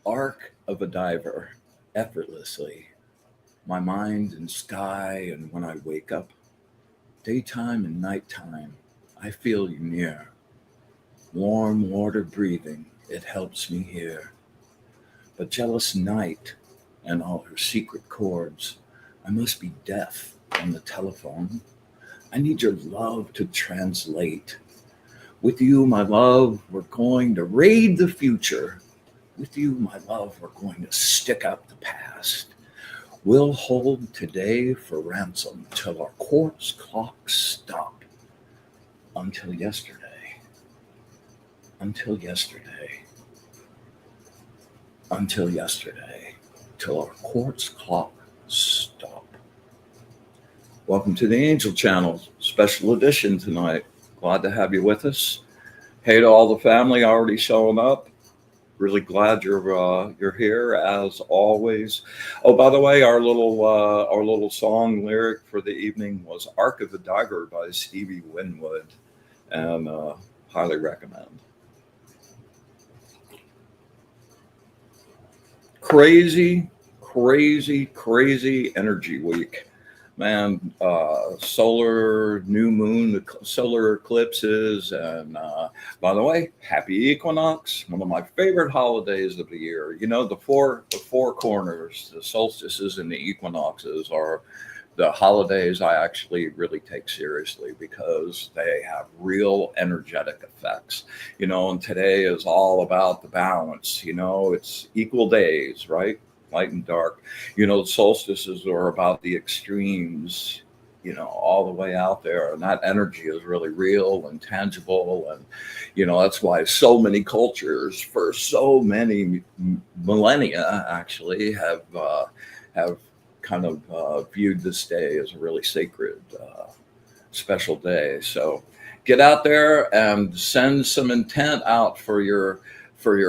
arc of a diver effortlessly, my mind and sky, and when I wake up, daytime and nighttime, I feel you near. Warm water breathing, it helps me hear. But jealous night and all her secret chords, I must be deaf on the telephone. I need your love to translate. With you, my love, we're going to raid the future. With you, my love, we're going to stick up the past. We'll hold today for ransom till our quartz clocks stop. Until yesterday, until yesterday, until yesterday, till our quartz clock stop. Welcome to the Angel Channel, special edition tonight. Glad to have you with us. Hey to all the family already showing up. Really glad you're here as always. Oh, by the way, our little song lyric for the evening was "Arc of the Diver" by Stevie Winwood, and highly recommend. Crazy, crazy, crazy energy week, man. Solar new moon, solar eclipses, and by the way, happy equinox, one of my favorite holidays of the year. You know, the four corners, the solstices and the equinoxes are the holidays I actually really take seriously because they have real energetic effects. You know, and today is all about the balance. You know, it's equal days, right? Light and dark. You know, solstices are about the extremes, you know, all the way out there. And that energy is really real and tangible. And, you know, that's why so many cultures for so many millennia actually have kind of viewed this day as a really sacred, special day. So get out there and send some intent out for your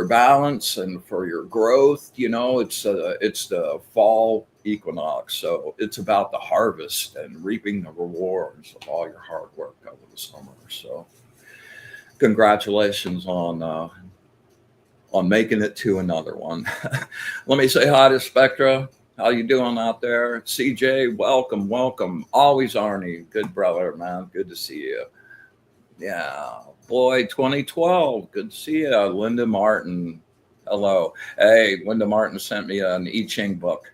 balance and for your growth. You know, it's the fall equinox, so it's about the harvest and reaping the rewards of all your hard work over the summer. So congratulations on making it to another one. Let me say hi to Spectra. How you doing out there? CJ, welcome, welcome. Always Arnie, good brother, man. Good to see you. Yeah, boy, 2012. Good to see you. Linda Martin. Hello. Hey, Linda Martin sent me an I Ching book.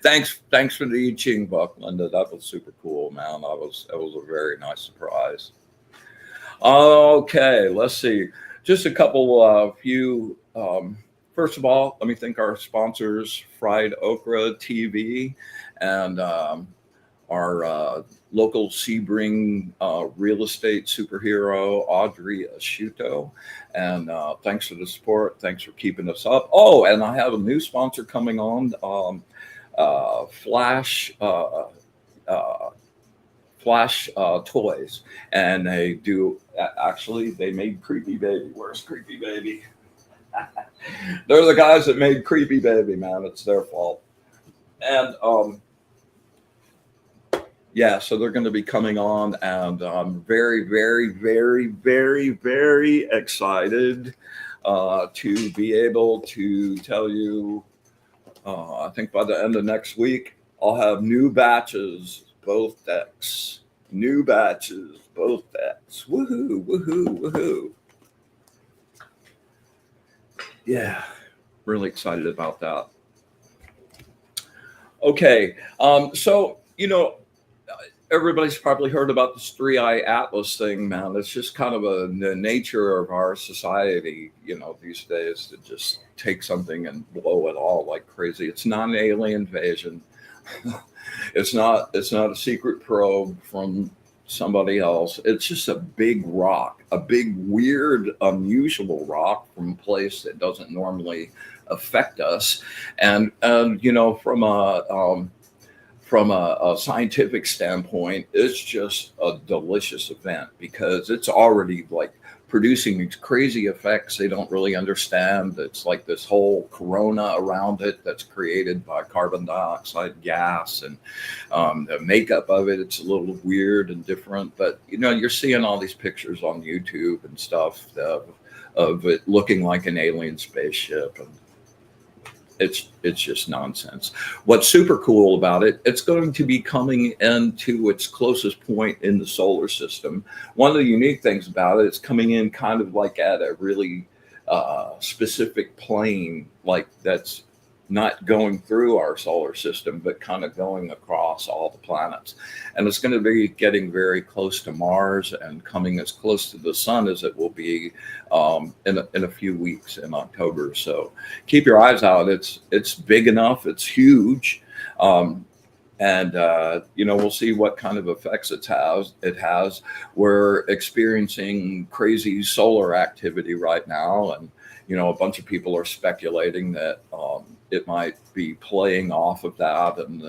Thanks for the I Ching book, Linda. That was super cool, man. That was a very nice surprise. Okay, let's see. Just a couple few. First of all, let me thank our sponsors, Fried Okra TV, and our local Sebring real estate superhero, Audrey Asciuto. And thanks for the support. Thanks for keeping us up. Oh, and I have a new sponsor coming on, Flash. Flash toys, and they do actually they made Creepy Baby. Where's Creepy Baby? They're the guys that made Creepy Baby, man. It's their fault. And yeah, so they're going to be coming on, and I'm very, very, very, very, very excited to be able to tell you. I think by the end of next week, I'll have new batches, both decks. New batches, both decks. Woohoo! Woohoo! Woohoo! Yeah, really excited about that. Okay, so you know, everybody's probably heard about this three-eye atlas thing, man. It's just kind of the nature of our society, you know, these days to just take something and blow it all like crazy. It's not an alien invasion. It's not a secret probe from somebody else. It's just a big rock, a big weird unusual rock from a place that doesn't normally affect us. And you know, from a scientific standpoint, it's just a delicious event because it's already like producing these crazy effects they don't really understand. It's like this whole corona around it that's created by carbon dioxide gas, and the makeup of it, it's a little weird and different. But you know, you're seeing all these pictures on YouTube and stuff of it looking like an alien spaceship. And it's just nonsense. What's super cool about it, it's going to be coming into its closest point in the solar system. One of the unique things about it, it's coming in kind of like at a really specific plane, like that's not going through our solar system, but kind of going across all the planets. And it's going to be getting very close to Mars and coming as close to the sun as it will be in a few weeks in October. So keep your eyes out. It's big enough. It's huge. And we'll see what kind of effects it has. We're experiencing crazy solar activity right now, and a bunch of people are speculating that it might be playing off of that and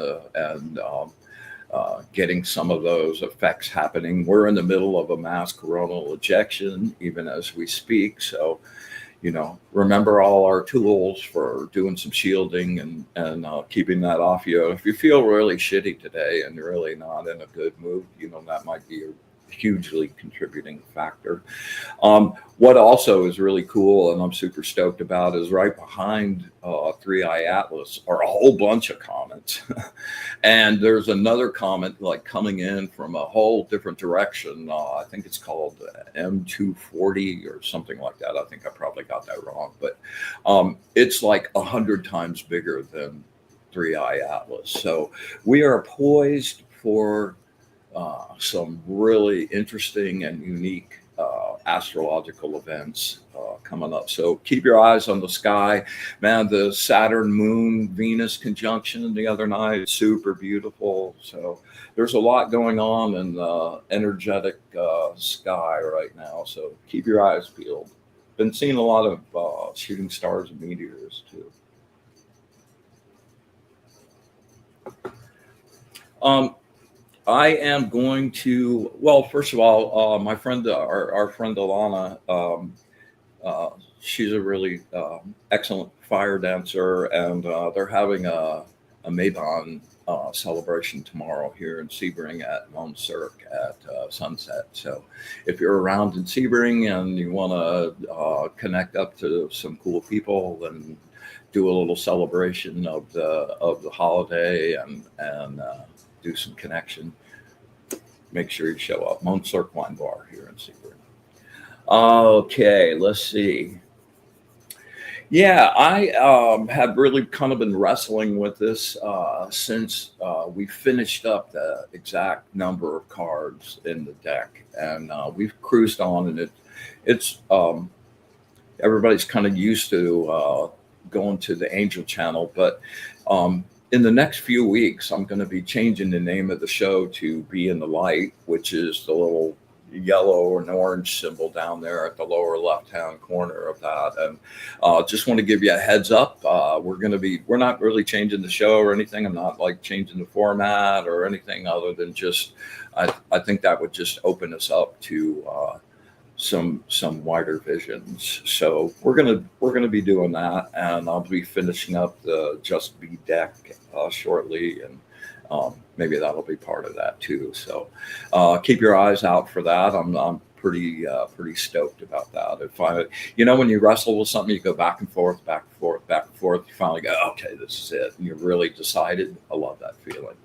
getting some of those effects happening. We're in the middle of a mass coronal ejection even as we speak, so remember all our tools for doing some shielding and keeping that off you. If you feel really shitty today and you're really not in a good mood, that might be a hugely contributing factor. What also is really cool and I'm super stoked about is right behind 3i Atlas are a whole bunch of comets. And there's another comet like coming in from a whole different direction. I think it's called M240 or something like that. I think I probably got that wrong, but it's like 100 times bigger than 3i Atlas. So we are poised for some really interesting and unique astrological events coming up. So keep your eyes on the sky. Man, the Saturn Moon Venus conjunction the other night, super beautiful. So there's a lot going on in the energetic sky right now. So keep your eyes peeled. Been seeing a lot of shooting stars and meteors too. I am going to, well, first of all, my friend, our friend Alana, she's a really excellent fire dancer, and they're having a Mabon celebration tomorrow here in Sebring at Mount Cirque at sunset. So if you're around in Sebring and you want to connect up to some cool people and do a little celebration of the holiday and do some connection, make sure you show up. Mount Cirque Wine Bar here in Sebring. Okay, let's see. Yeah, I have really kind of been wrestling with this since we finished up the exact number of cards in the deck, and we've cruised on, and it's everybody's kind of used to going to the Angel channel, but in the next few weeks, I'm going to be changing the name of the show to Be in the Light, which is the little yellow and orange symbol down there at the lower left-hand corner of that. And just want to give you a heads up. We're not really changing the show or anything. I'm not like changing the format or anything other than just, I think that would just open us up to some wider visions. So we're gonna be doing that, and I'll be finishing up the Just Be deck shortly, and maybe that'll be part of that too. So keep your eyes out for that. I'm pretty stoked about that. If when you wrestle with something, you go back and forth, back and forth, back and forth. You finally go, okay, this is it, and you're really decided. I love that feeling.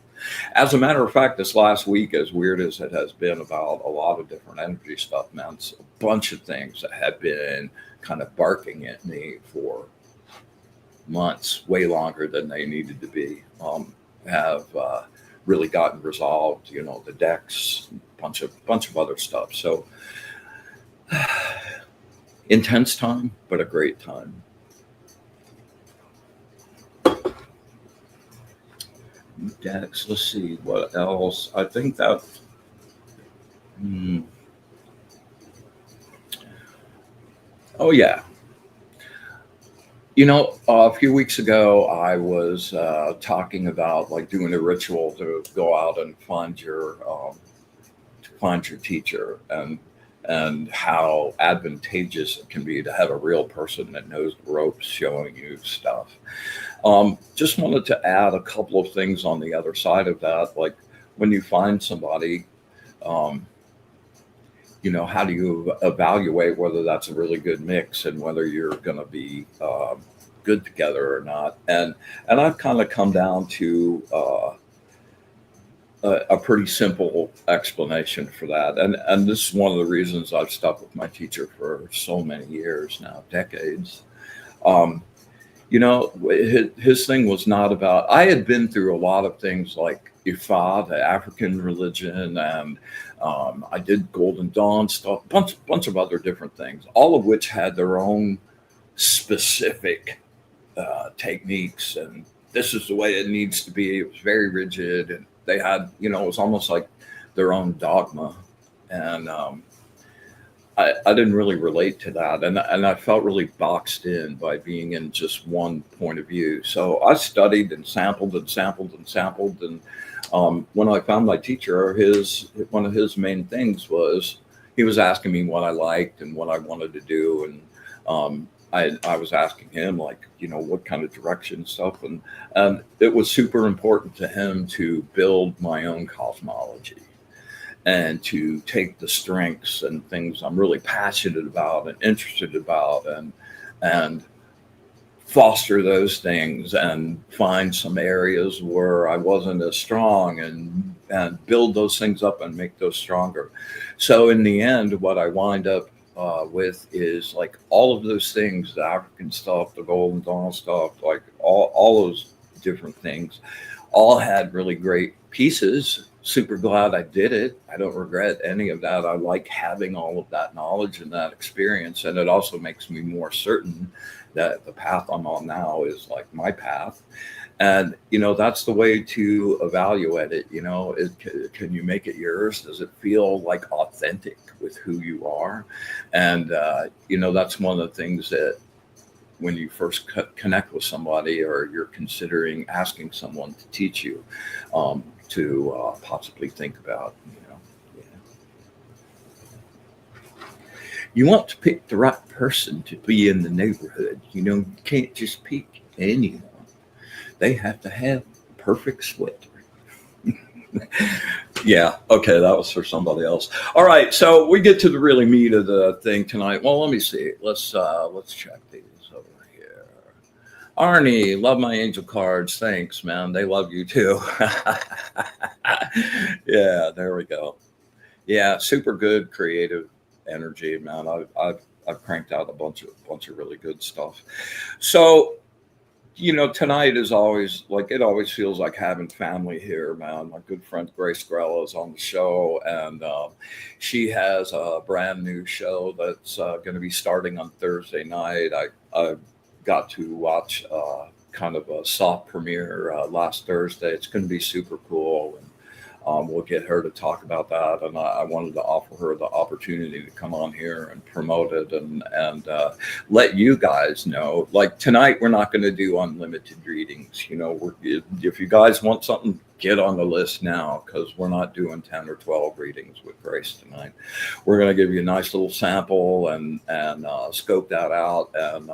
As a matter of fact, this last week, as weird as it has been about a lot of different energy stuff, man, it's a bunch of things that have been kind of barking at me for months, way longer than they needed to be, have really gotten resolved. The decks, bunch of other stuff. So intense time, but a great time. Decks. Let's see what else. I think that. Oh yeah. A few weeks ago, I was talking about like doing a ritual to go out and find your teacher, and how advantageous it can be to have a real person that knows the ropes showing you stuff. Just wanted to add a couple of things on the other side of that. Like when you find somebody, how do you evaluate whether that's a really good mix and whether you're going to be good together or not? And I've kind of come down to a pretty simple explanation for that. And this is one of the reasons I've stuck with my teacher for so many years now, decades. Um, his thing was not about, I had been through a lot of things like Ifa, the African religion, and I did Golden Dawn stuff, bunch of other different things, all of which had their own specific techniques, and this is the way it needs to be. It was very rigid, and they had, it was almost like their own dogma, and I didn't really relate to that, and I felt really boxed in by being in just one point of view. So I studied and sampled and sampled and sampled, and when I found my teacher, one of his main things was he was asking me what I liked and what I wanted to do, and I was asking him, like, what kind of direction stuff, and it was super important to him to build my own cosmology and to take the strengths and things I'm really passionate about and interested about, and foster those things and find some areas where I wasn't as strong, and build those things up and make those stronger. So in the end, what I wind up with is like all of those things, the African stuff, the Golden Dawn stuff, like all those different things, all had really great pieces. Super glad I did it. I don't regret any of that. I like having all of that knowledge and that experience. And it also makes me more certain that the path I'm on now is like my path. And, that's the way to evaluate it. Can you make it yours? Does it feel like authentic with who you are? And, that's one of the things that when you first connect with somebody, or you're considering asking someone to teach you, to possibly think about. You want to pick the right person to be in the neighborhood. You can't just pick anyone. They have to have perfect sweater. Yeah, okay, that was for somebody else. All right, so we get to the really meat of the thing tonight. Well, let me see. Let's check these over here. Arnie, love my angel cards. Thanks, man. They love you too. Yeah, there we go. Yeah, super good creative energy, man. I've cranked out a bunch of really good stuff. So, tonight is always like, it always feels like having family here, man. My good friend Grace Grella is on the show, and she has a brand new show that's going to be starting on Thursday night. I got to watch kind of a soft premiere last Thursday. It's going to be super cool, and we'll get her to talk about that. And I wanted to offer her the opportunity to come on here and promote it, and let you guys know. Like tonight, we're not going to do unlimited readings. If you guys want something, get on the list now, because we're not doing 10 or 12 readings with Grace tonight. We're going to give you a nice little sample and scope that out. And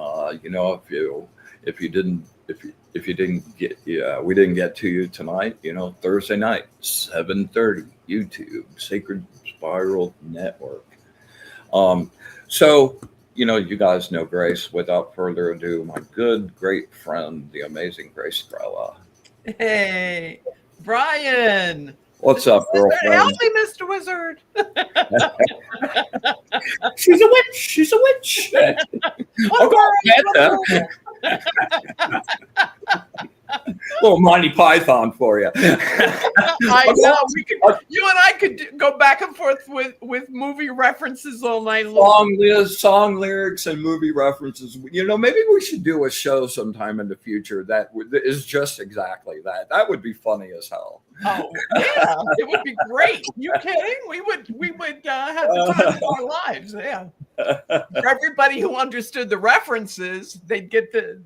if you didn't get, we didn't get to you tonight, Thursday night, 7:30, YouTube, Sacred Spiral Network. So, you guys know Grace. Without further ado, my good, great friend, the amazing Grace Grella. Hey, Brian. What's up, girlfriend? Help me, Mr. Wizard. She's a witch. She's a witch. Little Monty Python for you. I know. You and I could go back and forth with movie references all night long. Song lyrics and movie references. Maybe we should do a show sometime in the future that is just exactly that. That would be funny as hell. Oh yeah, it would be great. You kidding? We would have the time of our lives. Yeah. For everybody who understood the references, they'd get the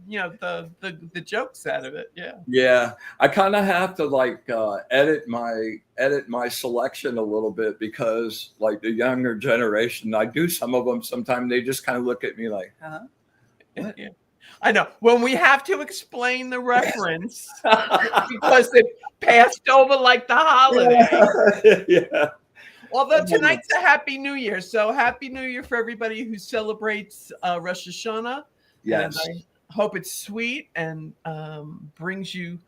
jokes out of it. Yeah. Yeah, I kind of have to edit my selection a little bit, because like the younger generation, I do some of them. Sometimes they just kind of look at me like, huh? What? Yeah. I know. When we have to explain the reference because it passed over like the holiday. Yeah. Although tonight's a Happy New Year, so Happy New Year for everybody who celebrates Rosh Hashanah. Yes. And I hope it's sweet and brings you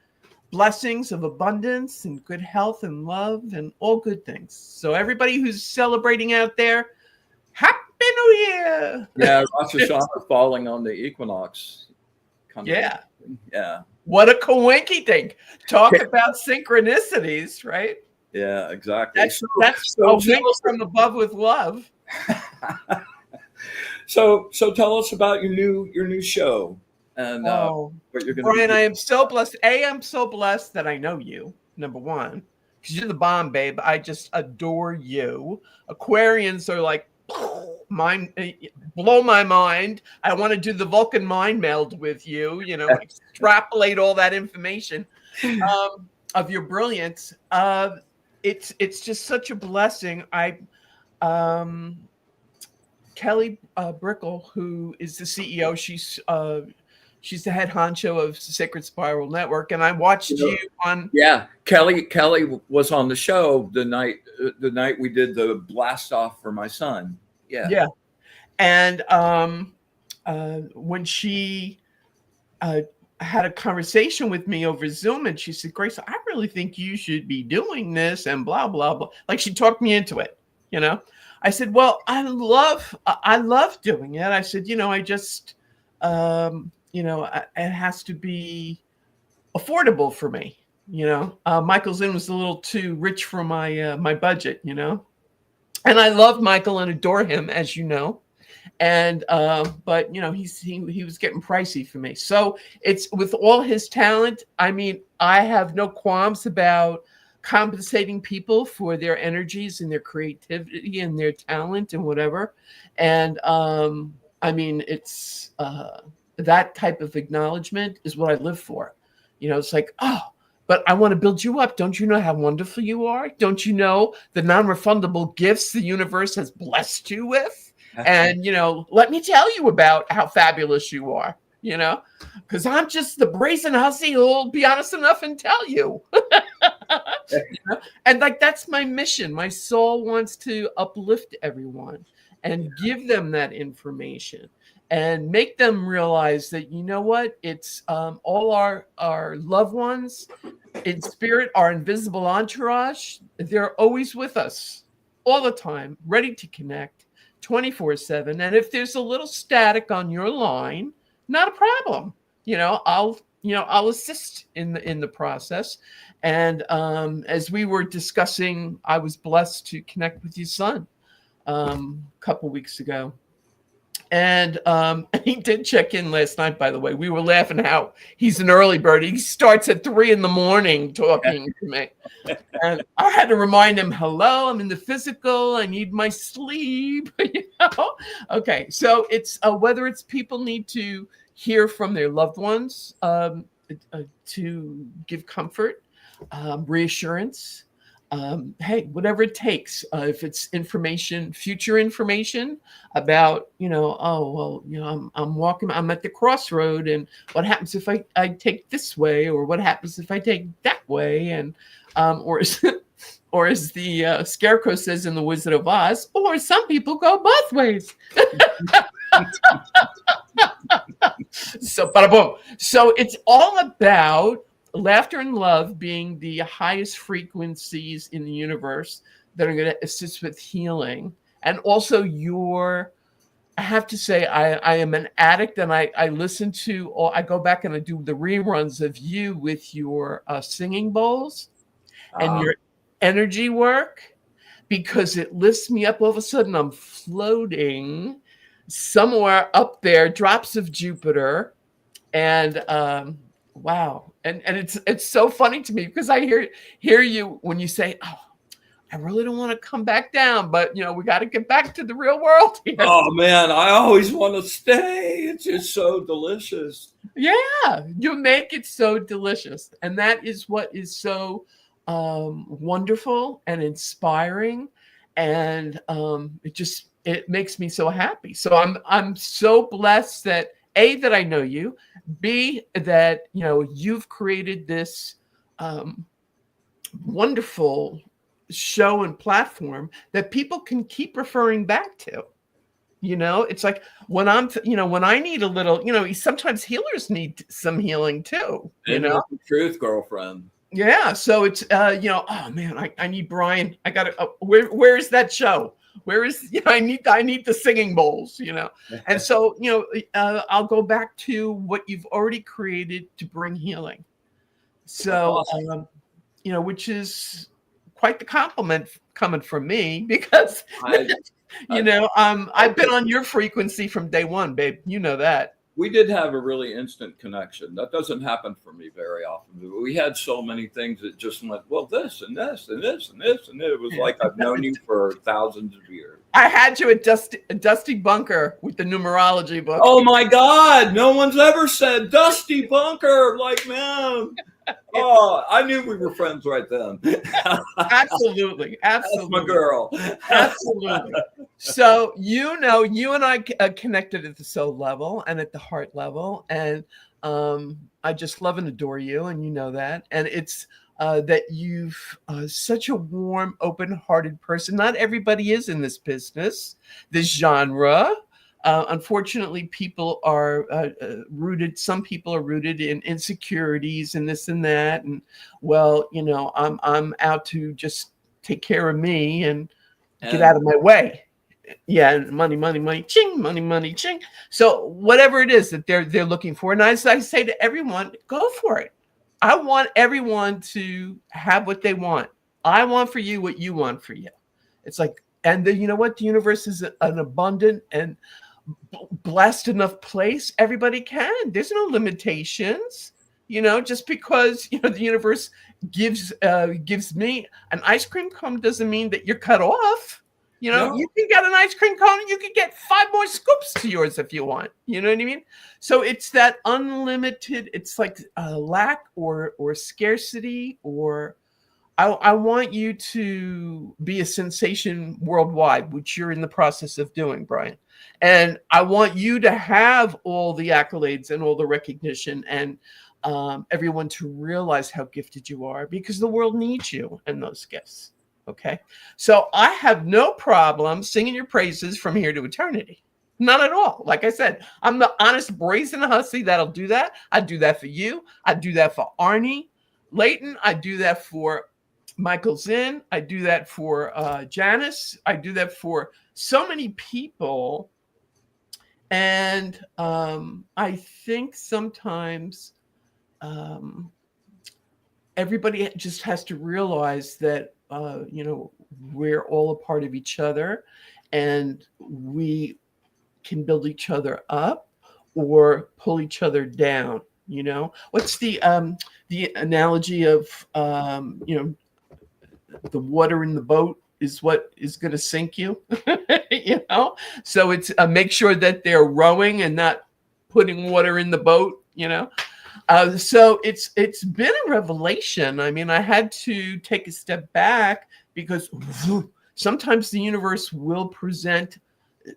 blessings of abundance and good health and love and all good things. So everybody who's celebrating out there, Happy New Year! Yeah, Rosh Hashanah falling on the equinox. Yeah. Yeah. What a coinky thing. Talk about synchronicities, right? Yeah, exactly. That's a wink from above with love. So tell us about your new show and what you're going to Brian, I am so blessed. I'm so blessed that I know you, number one, because you're the bomb, babe. I just adore you. Aquarians are like, blow my mind. I want to do the Vulcan mind meld with you, extrapolate all that information of your brilliance. It's just such a blessing. Kelly Brickle, who is the CEO, she's the head honcho of Sacred Spiral Network, and I watched you on. Yeah, Kelly was on the show the night we did the blast off for my son. Yeah, and when she had a conversation with me over Zoom, and she said, "Grace, I really think you should be doing this," and blah blah blah. Like she talked me into it, I said, "Well, I love doing it." I said, I just, it has to be affordable for me. Michael's Inn was a little too rich for my budget. And I love Michael and adore him, as you know. And but he was getting pricey for me. So it's with all his talent. I mean, I have no qualms about compensating people for their energies and their creativity and their talent and whatever. And I mean, it's that type of acknowledgement is what I live for. It's like, oh, but I want to build you up. Don't you know how wonderful you are? Don't you know the non-refundable gifts the universe has blessed you with? And, let me tell you about how fabulous you are, because I'm just the brazen hussy who'll be honest enough and tell you. And that's my mission. My soul wants to uplift everyone and give them that information and make them realize that, what, it's all our loved ones in spirit, our invisible entourage, they're always with us all the time, ready to connect 24/7. And if there's a little static on your line, not a problem. I'll assist in the process. And as we were discussing, I was blessed to connect with your son a couple weeks ago. And he did check in last night, by the way. We were laughing how he's an early bird. He starts at 3 a.m. talking to me. And I had to remind him, hello, I'm in the physical. I need my sleep. Okay, so it's whether it's people need to hear from their loved ones to give comfort, reassurance. Hey, whatever it takes. If it's information, future information about, I'm walking, I'm at the crossroad, and what happens if I take this way, or what happens if I take that way, and or as the Scarecrow says in The Wizard of Oz, or some people go both ways. So, bada boom. So it's all about laughter and love being the highest frequencies in the universe that are going to assist with healing. And also I have to say, I am an addict, and I listen to, or I go back and I do the reruns of you with your singing bowls and your energy work, because it lifts me up. All of a sudden I'm floating somewhere up there, drops of Jupiter. And wow. And it's so funny to me, because I hear you when you say, oh, I really don't want to come back down, but we got to get back to the real world here. Oh man, I always want to stay. It's just so delicious. Yeah, you make it so delicious. And that is what is so wonderful and inspiring. And it makes me so happy. So I'm so blessed that A, that I know you, B, that you've created this wonderful show and platform that people can keep referring back to. It's like when when I need a little, sometimes healers need some healing too, And that's the truth, girlfriend. Yeah. So it's, oh man, I need Brian. I got to, where is that show? Where is, I need the singing bowls, And so, I'll go back to what you've already created to bring healing. So, Awesome. Which is quite the compliment coming from me, because, I've been on your frequency from day one, babe. You know that. We did have a really instant connection. That doesn't happen for me very often. We had so many things that just went, well, this and this and this and this. And it was like I've known you for thousands of years. I had you at Dusty Bunker with the numerology book. Oh my God. No one's ever said Dusty Bunker. Like, man. Oh, I knew we were friends right then. Absolutely. That's my girl. Absolutely. So, you and I connected at the soul level and at the heart level. And I just love and adore you. And you know that. And it's that you've such a warm, open-hearted person. Not everybody is in this business, this genre. Unfortunately, people are rooted. Some people are rooted in insecurities and this and that. And well, I'm out to just take care of me and get out of my way. Yeah, and money, ching, money, ching. So whatever it is that they're looking for, and as I say to everyone, go for it. I want everyone to have what they want. I want for you what you want for you. It's like, and you know what? The universe is an abundant and blessed enough place. Everybody can. There's no limitations. Just because the universe gives me an ice cream cone doesn't mean that you're cut off. No. You can get an ice cream cone and you can get 5 more scoops to yours if you want. You know what I mean? So it's that unlimited. It's like lack or scarcity, or I want you to be a sensation worldwide, which you're in the process of doing, Brian. And I want you to have all the accolades and all the recognition, and everyone to realize how gifted you are, because the world needs you and those gifts. Okay. So I have no problem singing your praises from here to eternity. None at all. Like I said, I'm the honest, brazen hussy that'll do that. I do that for you. I do that for Arnie Layton. I do that for Michael Zinn. I do that for Janice. I do that for so many people. And I think sometimes everybody just has to realize that, we're all a part of each other, and we can build each other up or pull each other down. What's the analogy of, the water in the boat is what is going to sink you, So it's make sure that they're rowing and not putting water in the boat, So it's been a revelation. I mean, I had to take a step back, because sometimes the universe will present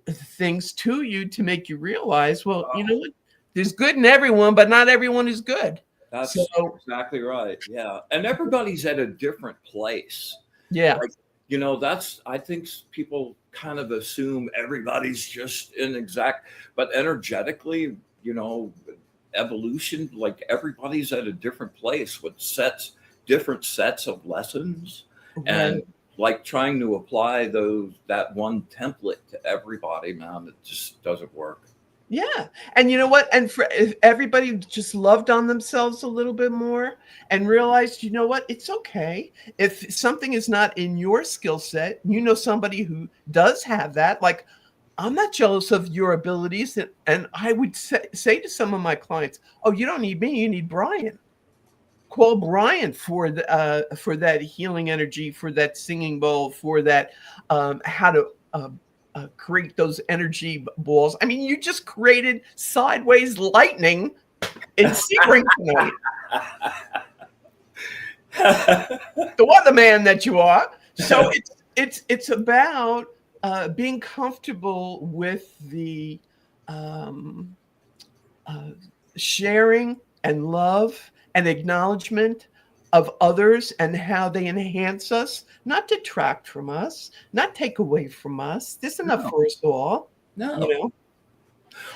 things to you to make you realize, well, you know what? There's good in everyone, but not everyone is good. That's exactly right. Yeah. And everybody's at a different place. Yeah. I think people kind of assume everybody's just but energetically, evolution, like everybody's at a different place with different sets of lessons. Right. And like trying to apply that one template to everybody, man, it just doesn't work. Yeah. And you know what? And if everybody just loved on themselves a little bit more and realized, you know what? It's okay. If something is not in your skill set, somebody who does have that, like, I'm not jealous of your abilities. And I would say to some of my clients, oh, you don't need me. You need Brian. Call Brian for that healing energy, for that singing bowl, for that how to create those energy balls. I mean, you just created sideways lightning in Sebring tonight. The weatherman that you are. So it's about being comfortable with the sharing and love and acknowledgement of others and how they enhance us, not detract from us, not take away from us. There's enough for us all, No. you know?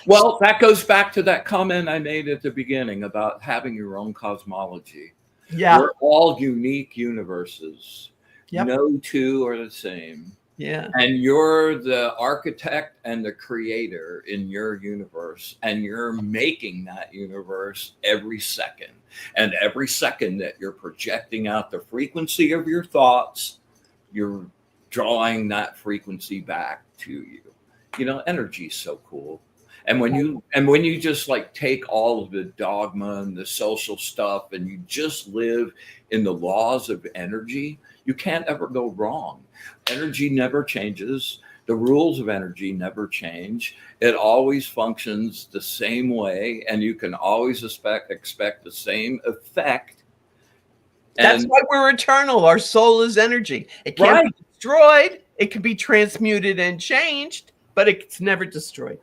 Well, that goes back to that comment I made at the beginning about having your own cosmology. Yeah. We're all unique universes. Yep. No two are the same. Yeah. And you're the architect and the creator in your universe, and you're making that universe every second. And every second that you're projecting out the frequency of your thoughts, you're drawing that frequency back to you. You know, energy's so cool. And when you just like take all of the dogma and the social stuff and you just live in the laws of energy, you can't ever go wrong. Energy never changes. The rules of energy never change. It always functions the same way, and you can always expect the same effect. That's why we're eternal. Our soul is energy. It can't be destroyed. It can be transmuted and changed, but it's never destroyed.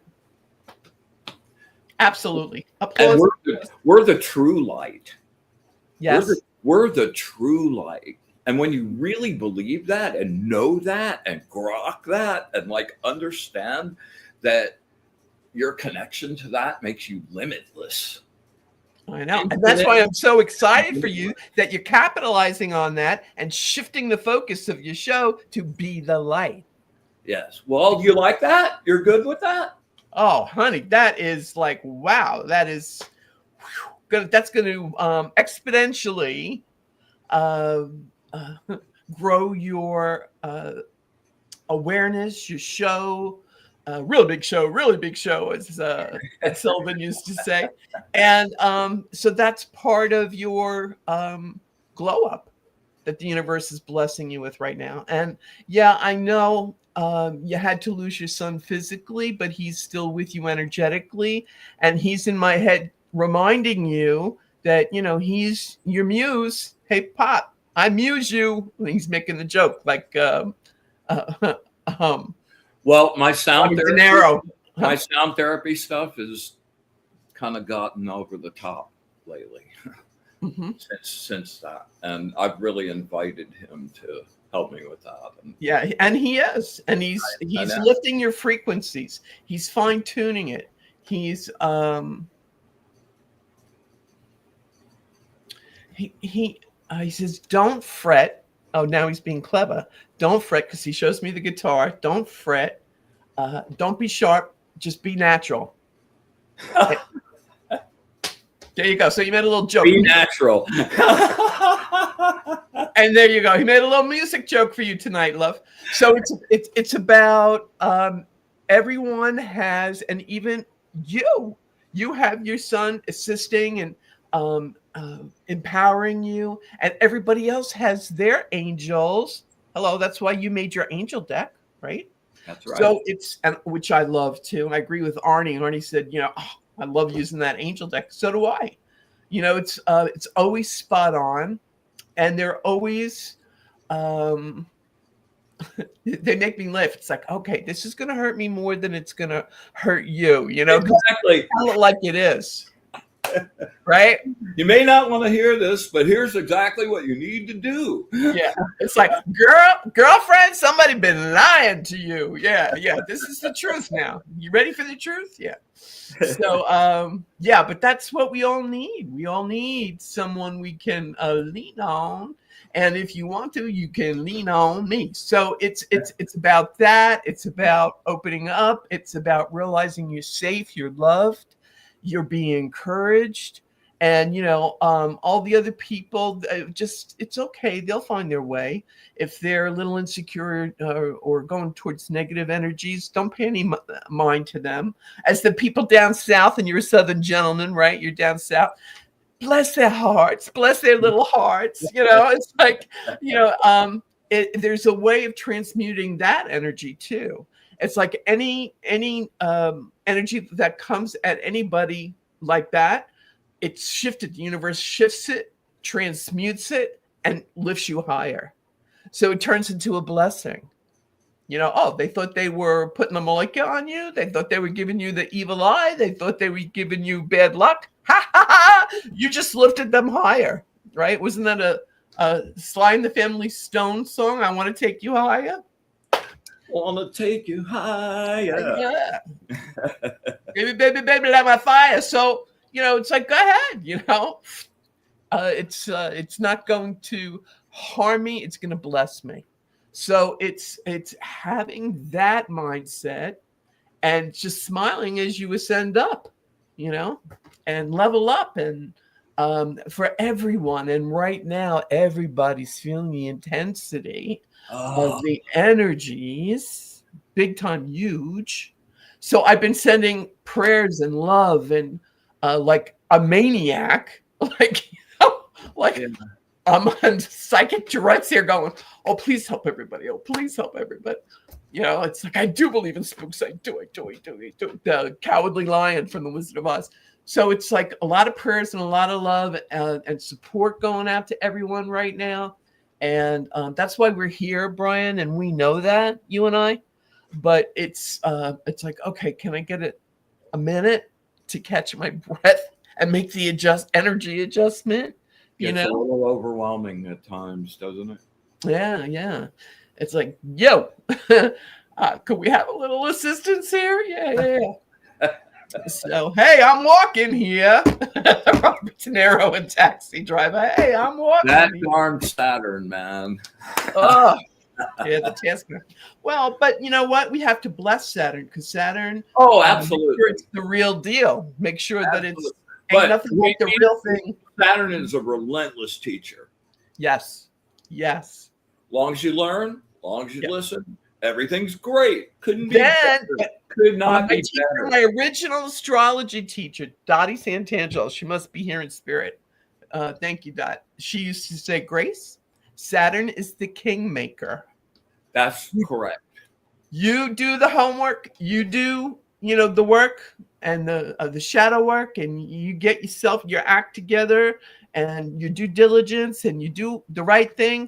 Absolutely. And we're the true light. Yes. We're the true light. And when you really believe that and know that and grok that and like understand that your connection to that makes you limitless. I know. And that's why I'm so excited for you that you're capitalizing on that and shifting the focus of your show to be the light. Yes. Well, you like that? You're good with that? Oh, honey, that is like, wow. That is that's going to exponentially grow your awareness, your show, really big show, as Sullivan used to say. And so that's part of your glow up that the universe is blessing you with right now. And yeah, I know you had to lose your son physically, but he's still with you energetically. And he's in my head reminding you that, you know, he's your muse. Hey, Pop, I muse you. He's making the joke like, well, my sound therapy stuff has kind of gotten over the top lately. Mm-hmm. since that, and I've really invited him to help me with that. Yeah, and he is, and he's lifting your frequencies. He's fine tuning it. He's he says, don't fret. Oh, now he's being clever. Don't fret, because he shows me the guitar. Don't fret. Don't be sharp. Just be natural. There you go. So you made a little joke. Be natural. And there you go. He made a little music joke for you tonight, love. So it's about everyone has, and even you have your son assisting and empowering you, and everybody else has their angels. Hello, that's why you made your angel deck, right? That's right. So which I love too. I agree with Arnie. Arnie said, you know, oh, I love using that angel deck. So do I. You know, it's always spot on, and they're always they make me laugh. It's like, okay, this is going to hurt me more than it's going to hurt you. You know, exactly. Tell it like it is. Right? You may not want to hear this, but here's exactly what you need to do. Yeah. It's like, girlfriend, somebody been lying to you. Yeah. This is the truth now. You ready for the truth? Yeah. So, yeah, but that's what we all need. We all need someone we can lean on. And if you want to, you can lean on me. So it's about that. It's about opening up. It's about realizing you're safe, you're loved, you're being encouraged. And, you know, all the other people, it's okay. They'll find their way. If they're a little insecure or going towards negative energies, don't pay any mind to them. As the people down south, and you're a Southern gentleman, right? You're down south. Bless their hearts. Bless their little hearts. You know, it's like, you know, there's a way of transmuting that energy too. It's like any energy that comes at anybody like that, it's shifted. The universe shifts it, transmutes it, and lifts you higher. So it turns into a blessing. You know, oh, they thought they were putting a malika on you. They thought they were giving you the evil eye. They thought they were giving you bad luck. Ha ha ha! You just lifted them higher. right? Wasn't that a Sly and the Family Stone song? I want to take you higher. Wanna take you higher. Yeah. Baby, baby, baby, light my fire. So, it's like, go ahead, it's not going to harm me. It's going to bless me. So it's having that mindset and just smiling as you ascend up, and level up. And for everyone, and right now, everybody's feeling the intensity of the energies, big time, huge. So I've been sending prayers and love and like a maniac, like like I'm on psychic Tourette's here going, oh, please help everybody. Oh, please help everybody. It's like, I do believe in spooks. I do. The Cowardly Lion from The Wizard of Oz. So it's like a lot of prayers and a lot of love and support going out to everyone right now. And that's why we're here, Brian. And we know that, you and I. But it's like, okay, can I get a minute to catch my breath and make the energy adjustment? It's a little overwhelming at times, doesn't it? Yeah. It's like, yo, could we have a little assistance here? Yeah. So, hey, I'm walking here. Robert De Niro and Taxi Driver. Hey, I'm walking. That darn Saturn, man. Oh, yeah, the taskmaster. Well, but you know what? We have to bless Saturn because Saturn. Oh, absolutely. Make sure it's the real deal. Make sure that it's but nothing like the real thing. Saturn is a relentless teacher. Yes. Long as you learn, long as you listen, everything's great. Couldn't be better. Could not be better. My original astrology teacher, Dottie Santangelo, she must be here in spirit. Thank you, Dot. She used to say, Grace, Saturn is the kingmaker. That's correct. You do the homework. You do, the work and the shadow work, and you get your act together, and you do diligence, and you do the right thing.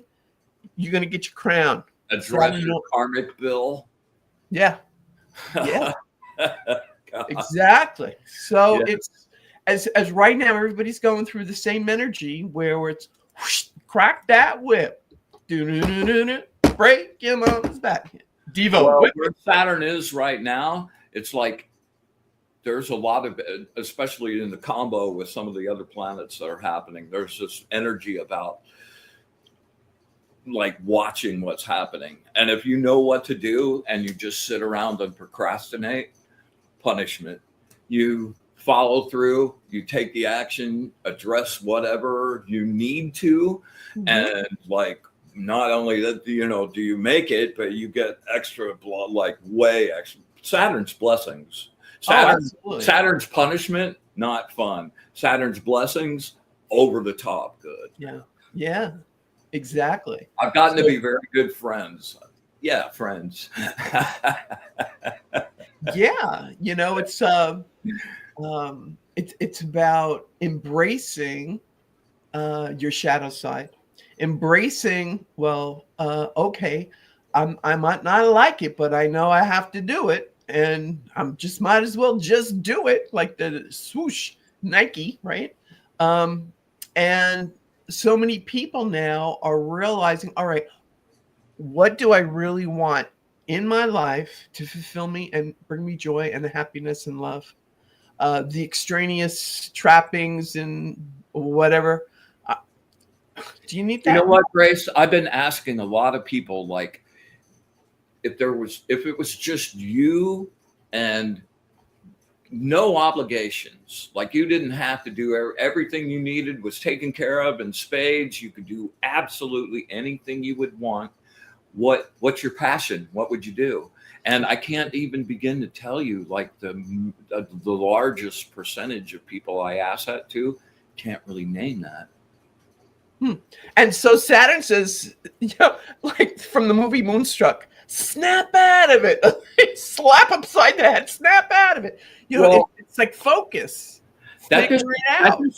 You're gonna get your crown. Address your karmic bill. Yeah. Exactly. So it's as right now everybody's going through the same energy where it's whoosh, crack that whip, break your mom's back. Devo. Where Saturn is right now, it's like there's a lot of, especially in the combo with some of the other planets that are happening, there's this energy about like watching what's happening. And if you know what to do and you just sit around and procrastinate, punishment. You follow through, you take the action, address whatever you need to. And like, not only that, do you make it, but you get extra blood, like way extra. Saturn's blessings. Saturn's punishment, not fun. Saturn's blessings, over the top good. Yeah. Exactly. I've gotten to be very good friends. Yeah, friends. Yeah, it's about embracing your shadow side, embracing. Well, okay, I might not like it, but I know I have to do it, and I'm just might as well just do it, like the swoosh Nike, right? And so many people now are realizing, all right, what do I really want in my life to fulfill me and bring me joy and the happiness and love? The extraneous trappings and whatever. Do you need that? You know what, Grace? I've been asking a lot of people, like, if it was just you and no obligations, like you didn't have to do everything you needed was taken care of in spades. You could do absolutely anything you would want. What's your passion? What would you do? And I can't even begin to tell you, like the largest percentage of people I ask that to can't really name that. And so Saturn says, like from the movie Moonstruck, snap out of it. Slap upside the head, snap out of it. It's like focus. That just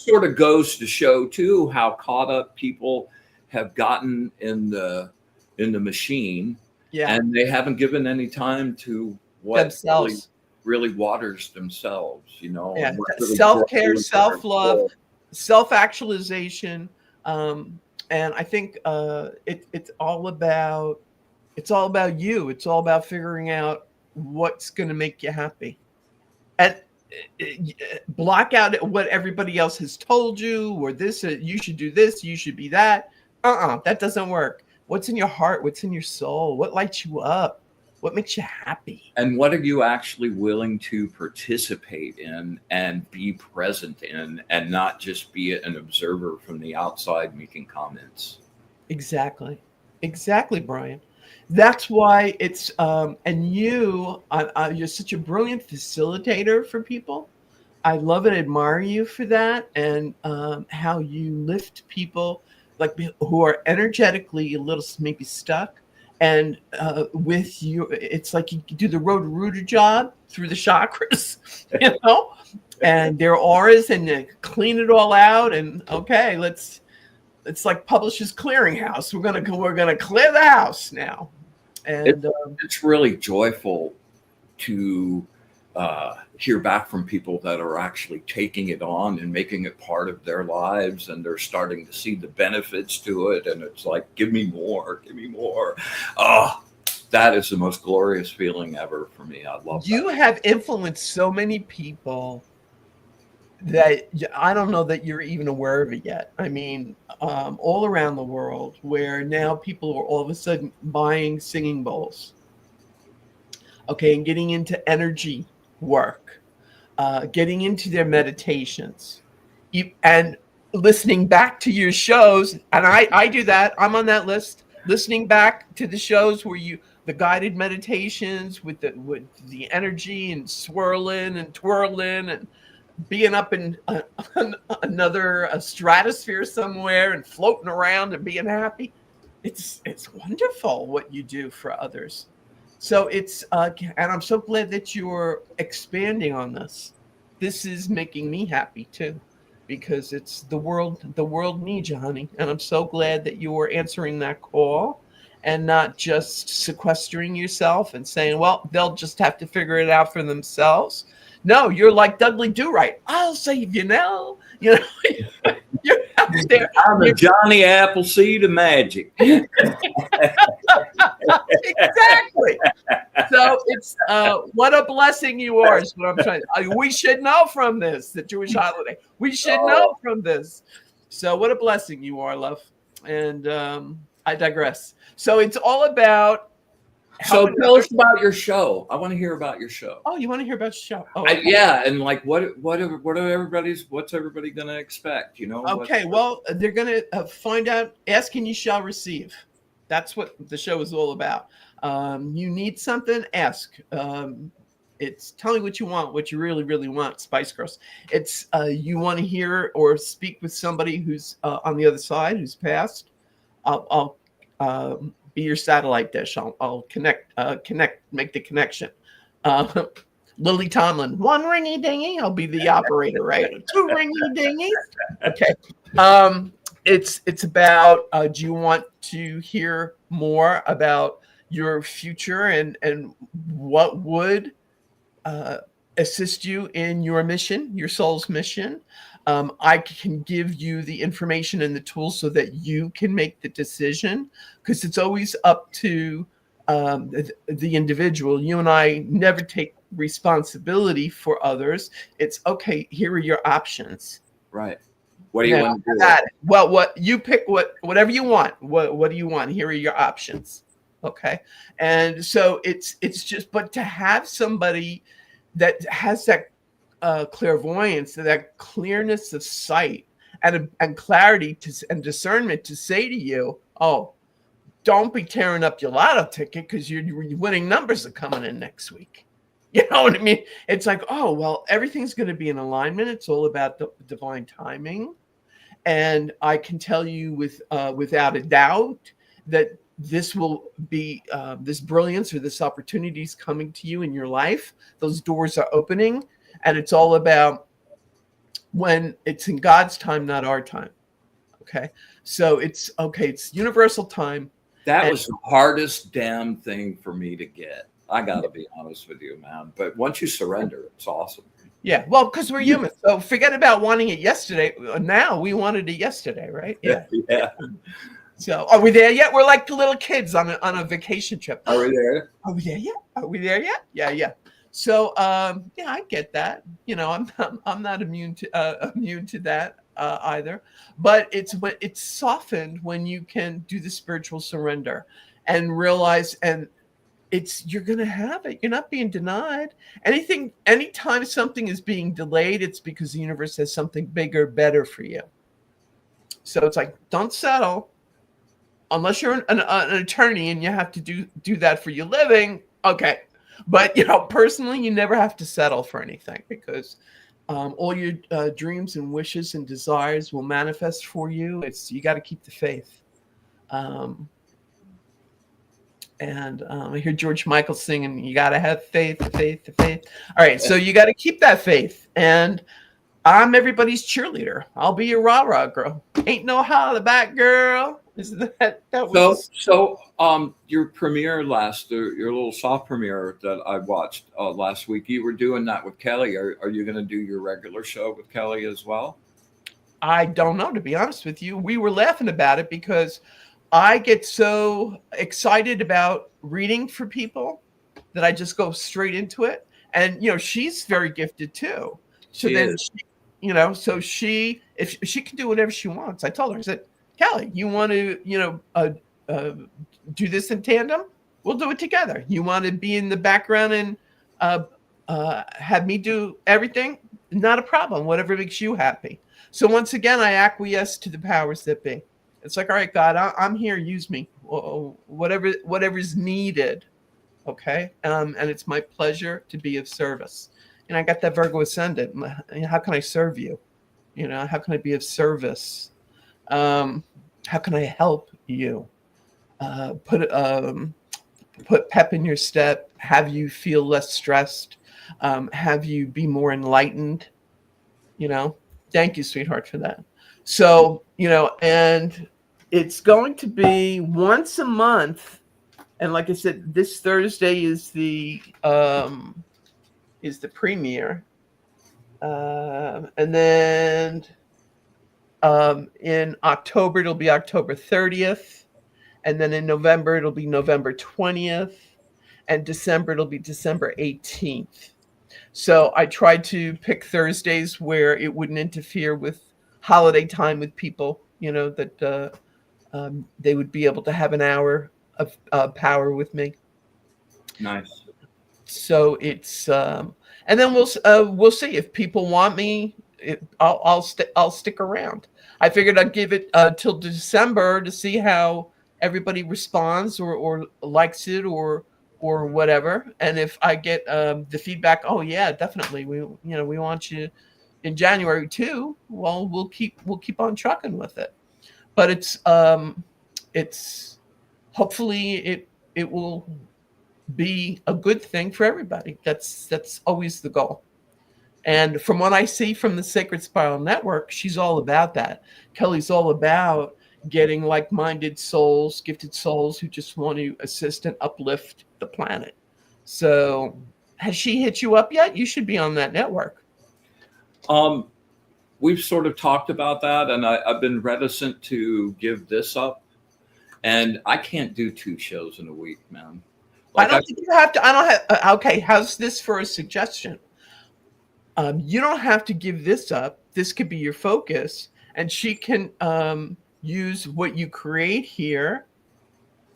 sort of goes to show too how caught up people have gotten in the machine, and they haven't given any time to what themselves really waters themselves. Really self-care, self-love, self-actualization, And I think it's all about you. It's all about figuring out what's going to make you happy, and block out what everybody else has told you, or this you should do this, you should be that. That doesn't work. What's in your heart? What's in your soul? What lights you up? What makes you happy? And what are you actually willing to participate in and be present in, and not just be an observer from the outside making comments? Exactly. Exactly, Brian. That's why it's and you're such a brilliant facilitator for people. I love and admire you for that, and how you lift people like who are energetically a little maybe stuck, and with you, it's like you do the road rooter job through the chakras, you know, and their auras, and you clean it all out, and okay, it's like Publishers Clearinghouse. We're gonna clear the house now, and It's really joyful to hear back from people that are actually taking it on and making it part of their lives, and they're starting to see the benefits to it, and it's like, give me more, give me more. Oh, that is the most glorious feeling ever for me. I love you that. have influenced so many people that I don't know that you're even aware of it yet. I mean, all around the world, where now people are all of a sudden buying singing bowls, okay, and getting into energy work, getting into their meditations, and listening back to your shows. And I do that. I'm on that list. Listening back to the shows where the guided meditations with the energy and swirling and twirling and being up in another stratosphere somewhere and floating around and being happy. It's wonderful what you do for others. So it's and I'm so glad that you're expanding on this. This is making me happy too, because it's the world needs you, honey. And I'm so glad that you are answering that call and not just sequestering yourself and saying, well, they'll just have to figure it out for themselves. No, you're like Dudley Do-Right. I'll save you now. You know, you're out there. I'm a Johnny Appleseed of magic. Exactly. So it's what a blessing you are is what I'm trying to. We should know from this, the Jewish holiday. We should know from this. So what a blessing you are, love. And I digress. So it's all about. So tell us about your show. I want to hear about your show. Oh, you want to hear about your show? Oh, okay. Yeah, and like what's everybody going to expect? You know. Okay, well, they're going to find out. Ask and you shall receive. That's what the show is all about. You need something, ask. It's tell me what you want, what you really, really want, Spice Girls. It's you want to hear or speak with somebody who's on the other side, who's passed. I'll be your satellite dish. I'll connect, make the connection. Lily Tomlin, one ringy dingy. I'll be the operator, right? Two ringy dingies. Okay. It's about. Do you want to hear more about your future and what would assist you in your mission, your soul's mission? I can give you the information and the tools so that you can make the decision, because it's always up to the individual. You and I never take responsibility for others. It's okay. Here are your options. Right. What do you want to do? Well, what you pick, whatever you want. What do you want? Here are your options. Okay. And so it's just, but to have somebody that has that clairvoyance, that clearness of sight and clarity and discernment to say to you, oh, don't be tearing up your lotto ticket because your winning numbers are coming in next week. You know what I mean? It's like, oh, well, everything's going to be in alignment. It's all about the divine timing. And I can tell you without a doubt that this will be this brilliance or this opportunity is coming to you in your life. Those doors are opening, and it's all about when it's in God's time, not our time. Okay. So it's universal time. That was the hardest damn thing for me to get. I got to be honest with you, man. But once you surrender, it's awesome. Yeah. Well, because we're human. So forget about wanting it yesterday. Now we wanted it yesterday, right? Yeah. Yeah. So are we there yet? We're like the little kids on a vacation trip. Are we there? Are we there yet? Are we there yet? Yeah, yeah. So yeah, I get that. You know, I'm not immune to that either. But it's softened when you can do the spiritual surrender and realize, and you're gonna have it. You're not being denied anytime something is being delayed, it's because the universe has something bigger, better for you. So it's like, don't settle unless you're an attorney and you have to do that for your living. Okay, but personally, you never have to settle for anything, because all your dreams and wishes and desires will manifest for you. You got to keep the faith. um, And I hear George Michael singing, "You gotta have faith, faith, faith." All right, so you got to keep that faith, and I'm everybody's cheerleader. I'll be your rah rah girl. Ain't no holla back, girl. Is that was Your premiere your little soft premiere that I watched last week, you were doing that with Kelly. Are you going to do your regular show with Kelly as well? I don't know, to be honest with you. We were laughing about it because I get so excited about reading for people that I just go straight into it. And she's very gifted too. So She then is. so if she can do whatever she wants. I told her, I said, Kelly, you want to do this in tandem? We'll do it together. You want to be in the background and have me do everything? Not a problem. Whatever makes you happy. So once again, I acquiesce to the powers that be. It's like, all right, God, I'm here. Use me. Whatever's needed. Okay. And it's my pleasure to be of service. And I got that Virgo ascendant. How can I serve you? How can I be of service? How can I help you? Put pep in your step. Have you feel less stressed? Have you be more enlightened? Thank you, sweetheart, for that. So, and it's going to be once a month. And like I said, this Thursday is the premiere. And then in October, it'll be October 30th. And then in November, it'll be November 20th. And December, it'll be December 18th. So I tried to pick Thursdays where it wouldn't interfere with holiday time with people, that they would be able to have an hour of power with me. Nice. So it's and then we'll see if people want me. I'll stick around. I figured I'd give it till December to see how everybody responds or likes it or whatever. And if I get the feedback, oh yeah, definitely, we want you in January too. Well, we'll keep on trucking with it. But it's hopefully it will be a good thing for everybody. That's always the goal. And from what I see from the Sacred Spiral Network, she's all about that. Kelly's all about getting like-minded souls, gifted souls who just want to assist and uplift the planet. So has she hit you up yet? You should be on that network. We've sort of talked about that, and I've been reticent to give this up. And I can't do 2 shows in a week, man. I don't think you have to. I don't have. Okay, how's this for a suggestion? You don't have to give this up. This could be your focus, and she can use what you create here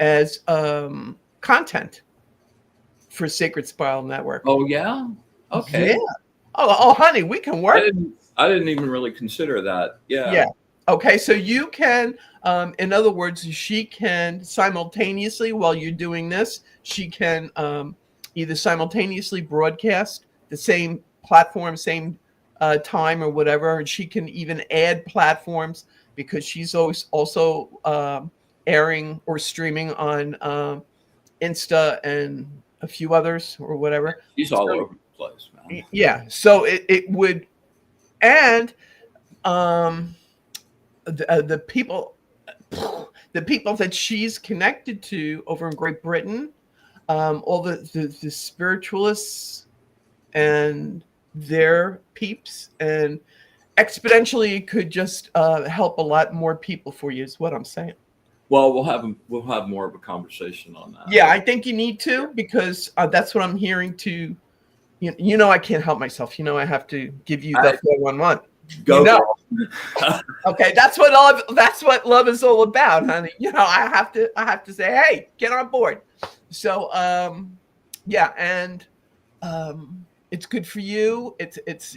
as content for Sacred Spiral Network. Oh yeah. Okay. Yeah. Oh, honey, we can work. I didn't even really consider that. Yeah. Yeah. Okay, so you can, in other words, she can simultaneously, while you're doing this, she can either simultaneously broadcast the same platform, same time or whatever, and she can even add platforms because she's always also airing or streaming on Insta and a few others or whatever. She's all over the place, man. Yeah, so it would, and the people that she's connected to over in Great Britain, all the spiritualists and their peeps, and exponentially it could just help a lot more people for you, is what I'm saying. Well, we'll have more of a conversation on that. Yeah, I think you need to, because that's what I'm hearing too. I can't help myself. I have to give you the 411. Go. Okay, that's what love is all about, honey. I have to say, hey, get on board. So yeah, and it's good for you.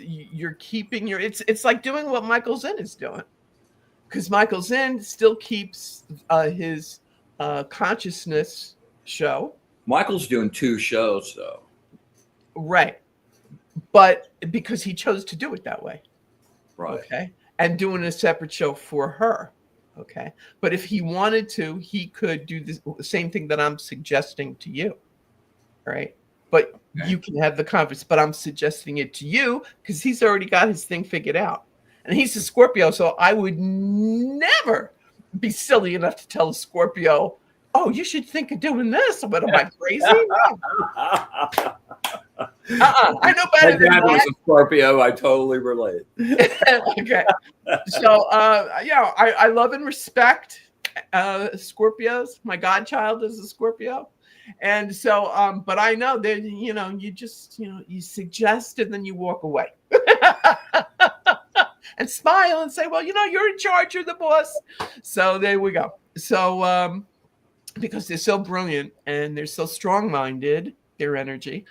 You're keeping it's like doing what Michael Zinn is doing, because Michael Zinn still keeps his consciousness show. Michael's doing 2 shows though. Right. But because he chose to do it that way. Right. Okay. And doing a separate show for her. Okay. But if he wanted to, he could do the same thing that I'm suggesting to you. Right. But you can have the conference, but I'm suggesting it to you because he's already got his thing figured out. And he's a Scorpio. So I would never be silly enough to tell a Scorpio, oh, you should think of doing this. What, am I crazy? I know better than that. My dad was a Scorpio. I totally relate. Okay. So, I love and respect Scorpios. My godchild is a Scorpio. And so, but I know that, you just, you suggest and then you walk away and smile and say, well, you're in charge, you're the boss. So there we go. So, because they're so brilliant and they're so strong-minded, their energy.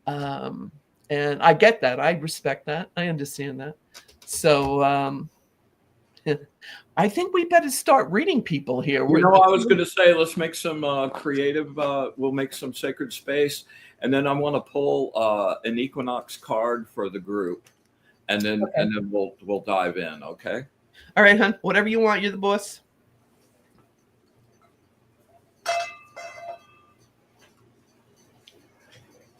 And I get that. I respect that. I understand that. So I think we better start reading people here. I was going to say, let's make some creative. We'll make some sacred space. And then I want to pull an equinox card for the group. And then we'll dive in. Okay. All right, hon. Whatever you want. You're the boss.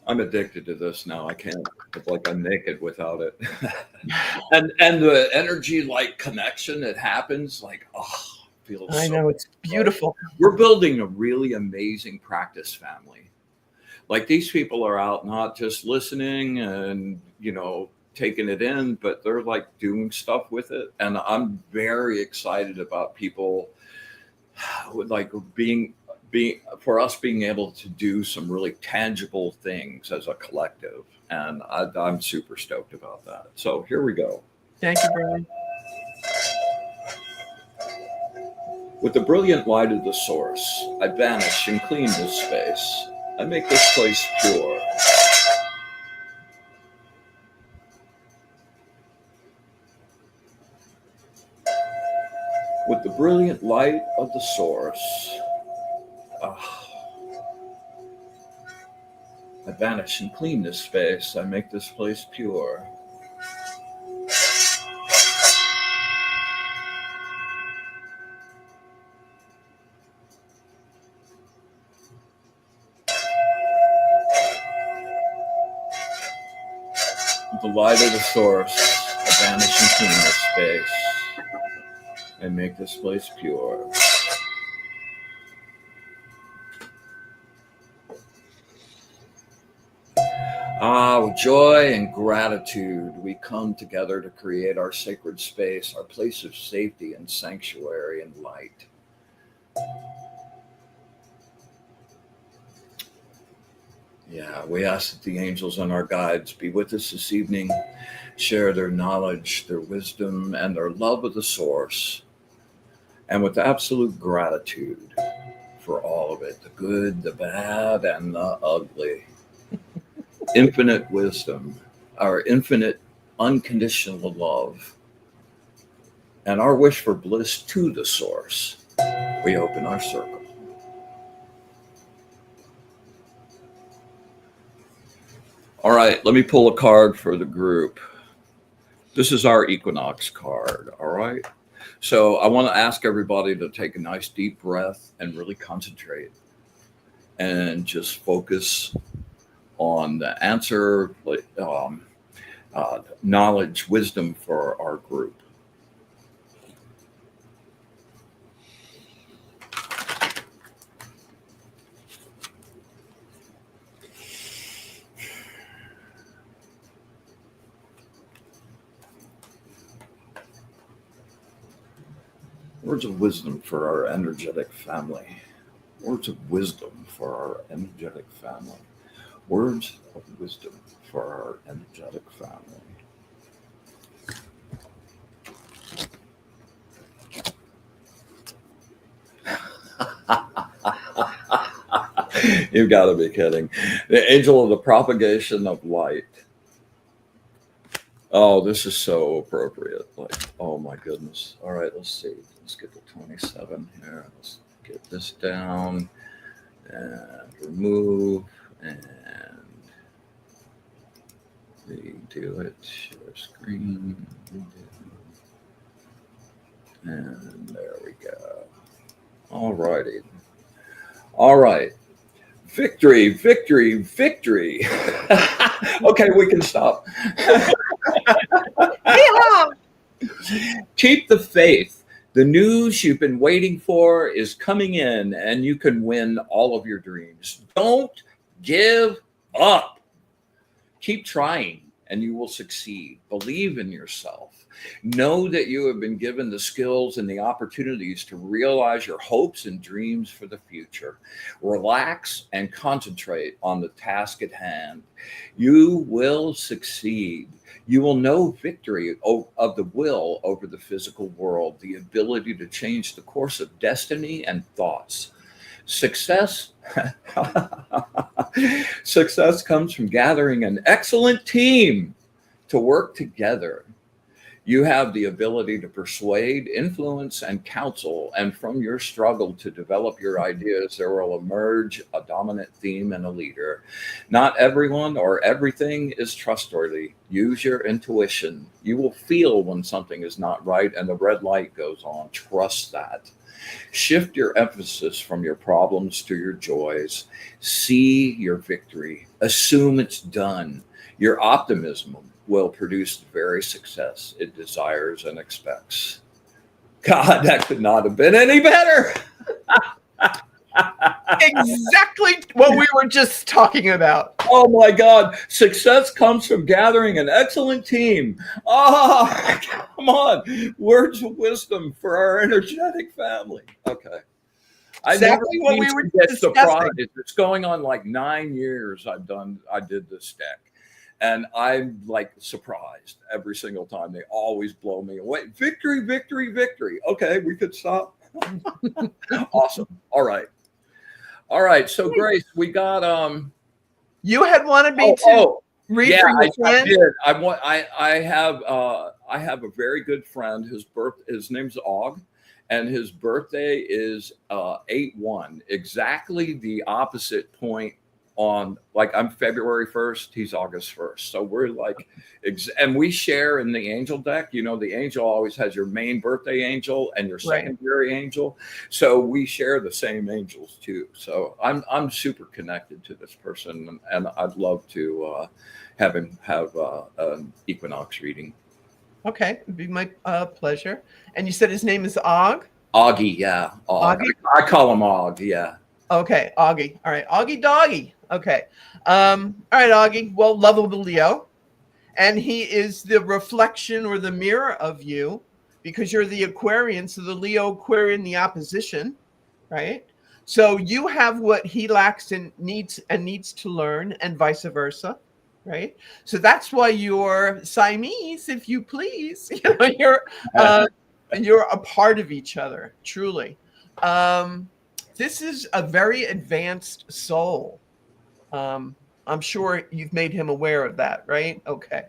I'm addicted to this now. I can't. It's like I'm naked without it. and the energy, like connection that happens, like feels. I know, it's beautiful. We're building a really amazing practice family. Like these people are out not just listening and taking it in, but they're like doing stuff with it. And I'm very excited about people like being able to do some really tangible things as a collective. And I'm super stoked about that. So here we go. Thank you, Brian. With the brilliant light of the source, I banish and clean this space. I make this place pure. With the brilliant light of the source, I banish and clean this space. I make this place pure. With the light of the source, I banish and clean this space. I make this place pure. With joy and gratitude, we come together to create our sacred space, our place of safety and sanctuary and light. Yeah, we ask that the angels and our guides be with us this evening, share their knowledge, their wisdom, and their love of the source, and with absolute gratitude for all of it, the good, the bad, and the ugly. Infinite wisdom, our infinite unconditional love, and our wish for bliss to the source. We open our circle. All right, let me pull a card for the group. This is our equinox card, all right? So I want to ask everybody to take a nice deep breath and really concentrate and just focus on the answer, knowledge, wisdom for our group. Words of wisdom for our energetic family. Words of wisdom for our energetic family. Words of wisdom for our energetic family. You've got to be kidding. The angel of the propagation of light. Oh, this is so appropriate. Like, oh my goodness. All right, let's see. Let's get to 27 here. Let's get this down and remove and redo it. Share screen. And there we go. All righty. All right. Victory, victory, victory. Okay, we can stop. Keep the faith. The news you've been waiting for is coming in, and you can win all of your dreams. Don't give up. Keep trying, and you will succeed. Believe in yourself. Know that you have been given the skills and the opportunities to realize your hopes and dreams for the future. Relax and concentrate on the task at hand. You will succeed. You will know victory of the will over the physical world, the ability to change the course of destiny and thoughts. Success comes from gathering an excellent team to work together. You have the ability to persuade, influence, and counsel, and from your struggle to develop your ideas, there will emerge a dominant theme and a leader. Not everyone or everything is trustworthy. Use your intuition. You will feel when something is not right and the red light goes on. Trust that. Shift your emphasis from your problems to your joys. See your victory. Assume it's done. Your optimism will produce the very success it desires and expects. God, that could not have been any better. Exactly what we were just talking about. Oh my God. Success comes from gathering an excellent team. Oh, come on. Words of wisdom for our energetic family. Okay. Exactly what we were get discussing. surprised. It's going on like 9 years I did this deck. And I'm like surprised every single time. They always blow me away. Victory, victory, victory. Okay, we could stop. Awesome. All right. All right. So Grace, we got You had wanted me to read for your friend? I did. I have a very good friend. His name's Og, and his birthday is 8/1, exactly the opposite point on, like, I'm February 1st, he's August 1st. So we're like, and we share in the angel deck. You know, the angel always has your main birthday angel and your secondary angel. So we share the same angels too. So I'm super connected to this person, and I'd love to have him have an equinox reading. Okay, it'd be my pleasure. And you said his name is Og? Augie, yeah. Augie? I call him Og, yeah. Okay, Augie. All right, Augie Doggy. Okay. All right, Augie. Well, lovable Leo. And he is the reflection or the mirror of you because you're the Aquarian. So the Leo Aquarian, the opposition, right? So you have what he lacks and needs to learn, and vice versa, right? So that's why you're Siamese, if you please. You know, you're a part of each other, truly. This is a very advanced soul. I'm sure you've made him aware of that, right? Okay.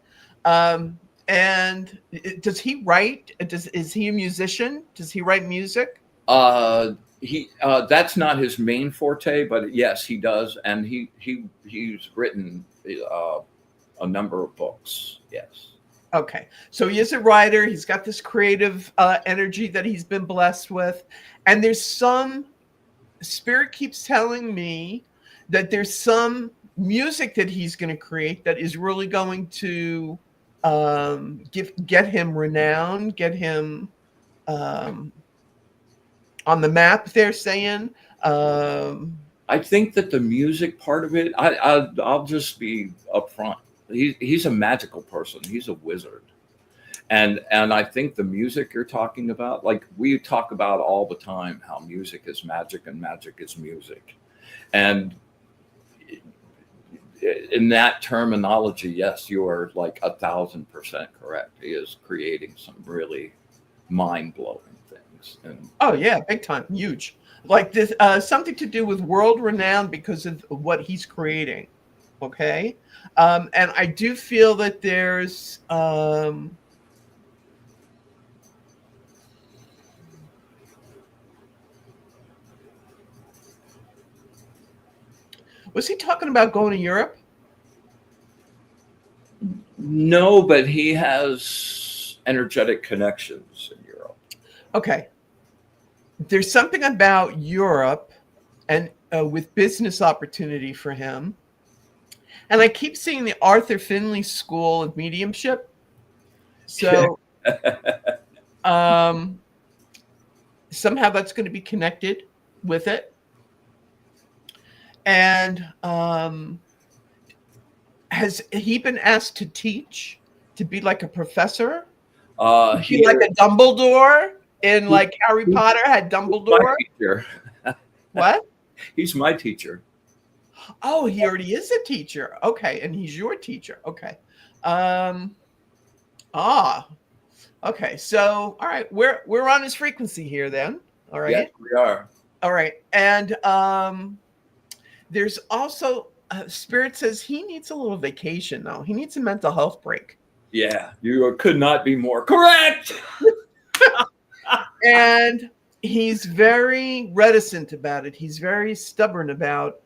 And does he write? Is he a musician? Does he write music? That's not his main forte, but yes, he does, and he's written a number of books. Yes. Okay, so he is a writer. He's got this creative energy that he's been blessed with, and there's some spirit keeps telling me that there's some music that he's going to create that is really going to get him renown, get him on the map. They're saying. I think that the music part of it, I'll just be upfront. He's a magical person. He's a wizard, And I think the music you're talking about, like we talk about all the time, how music is magic and magic is music. And in that terminology, yes, you are like 1,000% correct. He is creating some really mind-blowing things. And Oh yeah, big time, huge. Like this, something to do with world renowned because of what he's creating. Okay, and I do feel that there's. Was he talking about going to Europe? no, but he has energetic connections in Europe. Okay, there's something about Europe and with business opportunity for him. And I keep seeing the Arthur Finley School of Mediumship. So somehow that's going to be connected with it. And has he been asked to teach, to be like a professor? Be like a Dumbledore in like Harry Potter had Dumbledore? My teacher. What? He's my teacher. Oh, he already is a teacher. Okay, and he's your teacher. Okay. Okay. So, all right, we're on his frequency here then. All right. Yes, we are. All right. And there's also Spirit says he needs a little vacation though. He needs a mental health break. Yeah, you could not be more correct. And he's very reticent about it. He's very stubborn about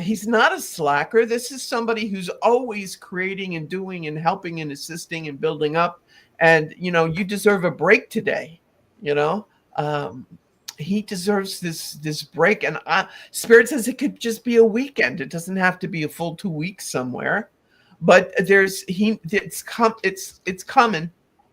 he's not a slacker. This is somebody who's always creating and doing and helping and assisting and building up. And, you know, you deserve a break today. You know, he deserves this break. And Spirit says it could just be a weekend. It doesn't have to be a full 2 weeks somewhere. But it's coming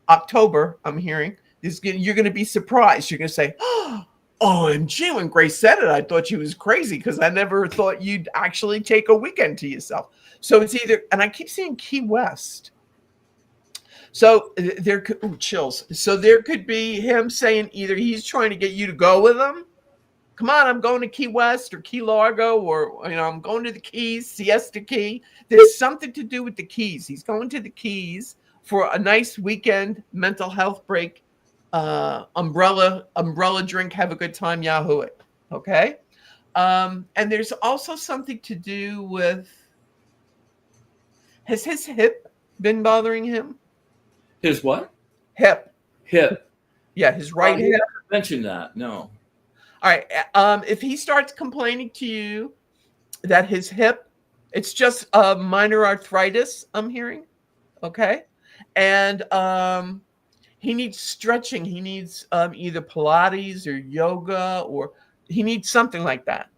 October. I'm hearing you're going to be surprised. You're going to say, "Oh, OMG, when Grace said it, I thought she was crazy because I never thought you'd actually take a weekend to yourself." So it's either, and I keep seeing Key West. So there could chills. So there could be him saying either he's trying to get you to go with him. Come on, I'm going to Key West or Key Largo, or I'm going to the Keys, Siesta Key. There's something to do with the Keys. He's going to the Keys for a nice weekend mental health break. Umbrella drink, have a good time, Yahoo it. Okay. And there's also something to do with, has his hip been bothering him? His what? Hip. Yeah, his right hip. Mention that. No. All right. If he starts complaining to you that his hip, it's just minor arthritis, I'm hearing. Okay. And he needs stretching. He needs either Pilates or yoga, or he needs something like that.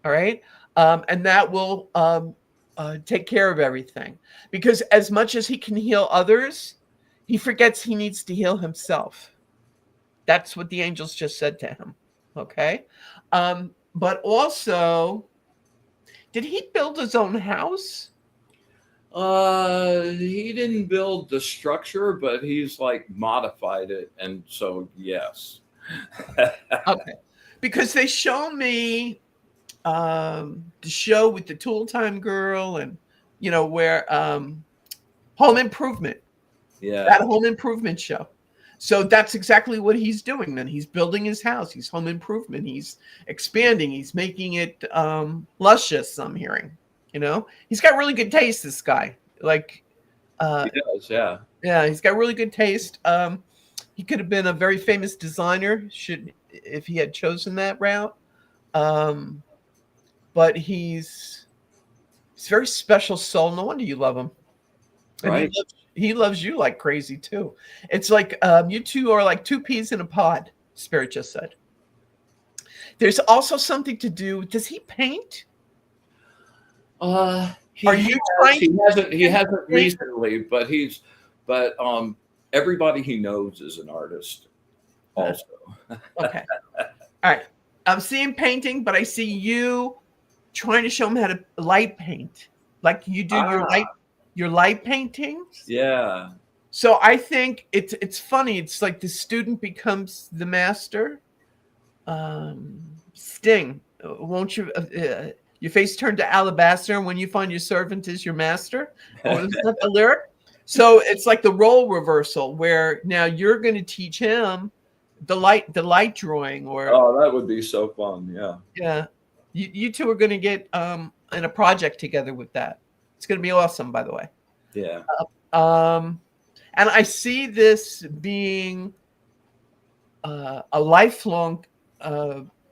All right. And that will take care of everything. Because as much as he can heal others, he forgets he needs to heal himself. That's what the angels just said to him. Okay. But also, did he build his own house? He didn't build the structure, but he's like modified it. And so, yes. Okay. Because they show me the show with the Tool Time Girl and, where Home Improvement. Yeah. That Home Improvement show. So that's exactly what he's doing then. He's building his house. He's home improvement. He's expanding. He's making it luscious, I'm hearing. He's got really good taste, this guy. Like, he does, yeah. Yeah, he's got really good taste. He could have been a very famous designer if he had chosen that route. But he's a very special soul. No wonder you love him. Right. And he loves you like crazy too. It's like you two are like two peas in a pod, Spirit just said. There's also something to do. Does he paint? Are you trying? He hasn't recently, but everybody he knows is an artist also. Okay. All right. I'm seeing painting, but I see you trying to show him how to light paint. Like you do your light paintings. Yeah. So I think it's funny. It's like the student becomes the master. Sting, won't you? Your face turned to alabaster when you find your servant is your master. Oh, is that the lyric? So it's like the role reversal, where now you're going to teach him the light drawing, or Oh, that would be so fun. Yeah. yeah, you two are going to get in a project together with that. It's going to be awesome, by the way. Yeah. Um, and I see this being a lifelong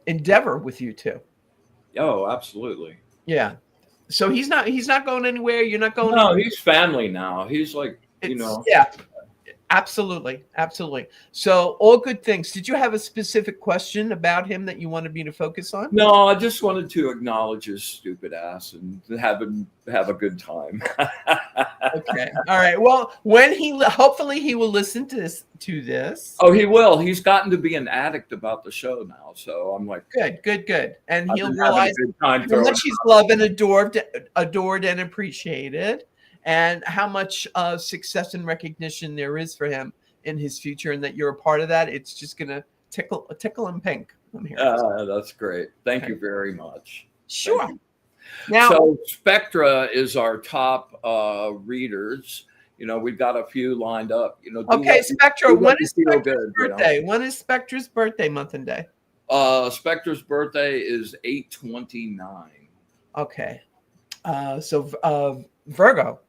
endeavor with you two. Oh, absolutely. Yeah. So he's not going anywhere. You're not going No, anywhere. he's family now. He's like, Yeah, absolutely. Absolutely. So all good things. Did you have a specific question about him that you wanted me to focus on? No, I just wanted to acknowledge his stupid ass and have him have a good time. Okay. All right. Well, hopefully he will listen to this. Oh, he will. He's gotten to be an addict about the show now. So I'm like, Good. And I've he'll been having realize a good time how throwing much he's loved and adored and appreciated, and how much success and recognition there is for him in his future, and that you're a part of that. It's just gonna tickle him pink. I'm here. That's great. Thank you very much. Sure. You. Now, So Spectra is our top readers. We've got a few lined up. okay, Spectra. When is Spectra's good, birthday? When is Spectra's birthday, month and day? Spectra's birthday is 8/29. Okay. Virgo.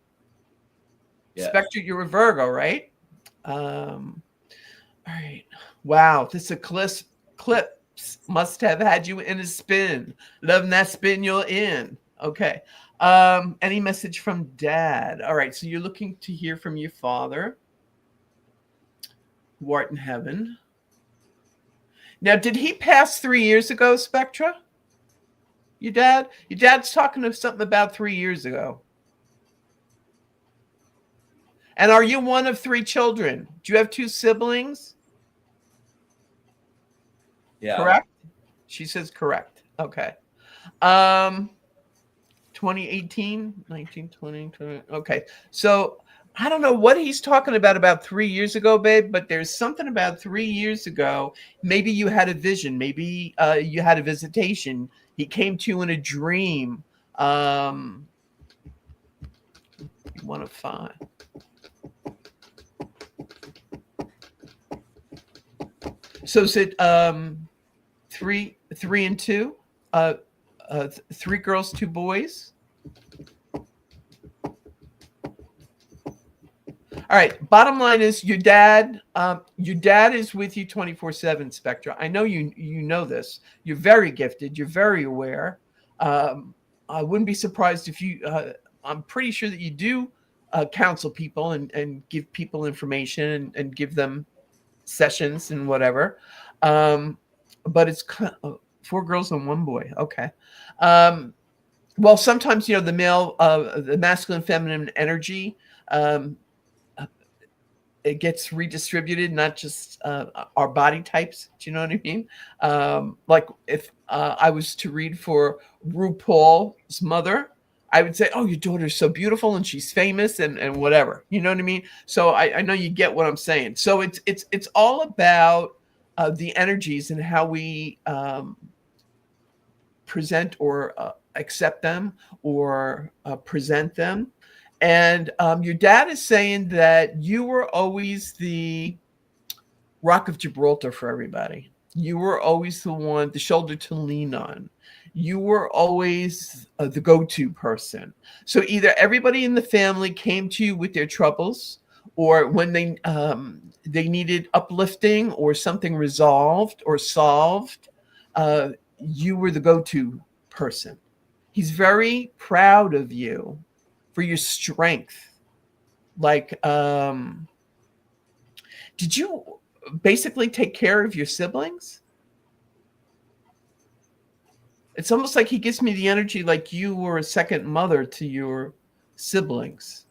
Yes. Spectra, you're a Virgo, right? All right. Wow, this eclipse must have had you in a spin. Loving that spin you're in. Okay. Any message from Dad? All right. So you're looking to hear from your father, who art in heaven. Now, did he pass 3 years ago, Spectra? Your dad? Your dad's talking of something about 3 years ago. And are you one of 3 children? Do you have 2 siblings? Yeah. Correct? She says correct. Okay. 2018, 19, 20, 20. Okay. So I don't know what he's talking about 3 years ago, babe, but there's something about 3 years ago. Maybe you had a vision. Maybe you had a visitation. He came to you in a dream. 1 of 5. So is it 3 and 2? 3 girls, 2 boys. All right. Bottom line is your dad is with you 24/7, Spectra. I know you know this. You're very gifted. You're very aware. I wouldn't be surprised if you. I'm pretty sure that you do counsel people and give people information and give them sessions and whatever. But it's 4 girls and 1 boy. Okay. Well, sometimes the masculine, feminine energy. It gets redistributed, not just our body types. Do you know what I mean? Like if I was to read for RuPaul's mother, I would say, "Oh, your daughter's so beautiful and she's famous and whatever." You know what I mean? So I know you get what I'm saying. So it's all about the energies and how we present or accept them or present them. And your dad is saying that you were always the rock of Gibraltar for everybody. You were always the shoulder to lean on. You were always the go-to person. So either everybody in the family came to you with their troubles, or when they needed uplifting or something resolved or solved, you were the go-to person. He's very proud of you for your strength. Like, did you basically take care of your siblings? It's almost like he gives me the energy like you were a second mother to your siblings.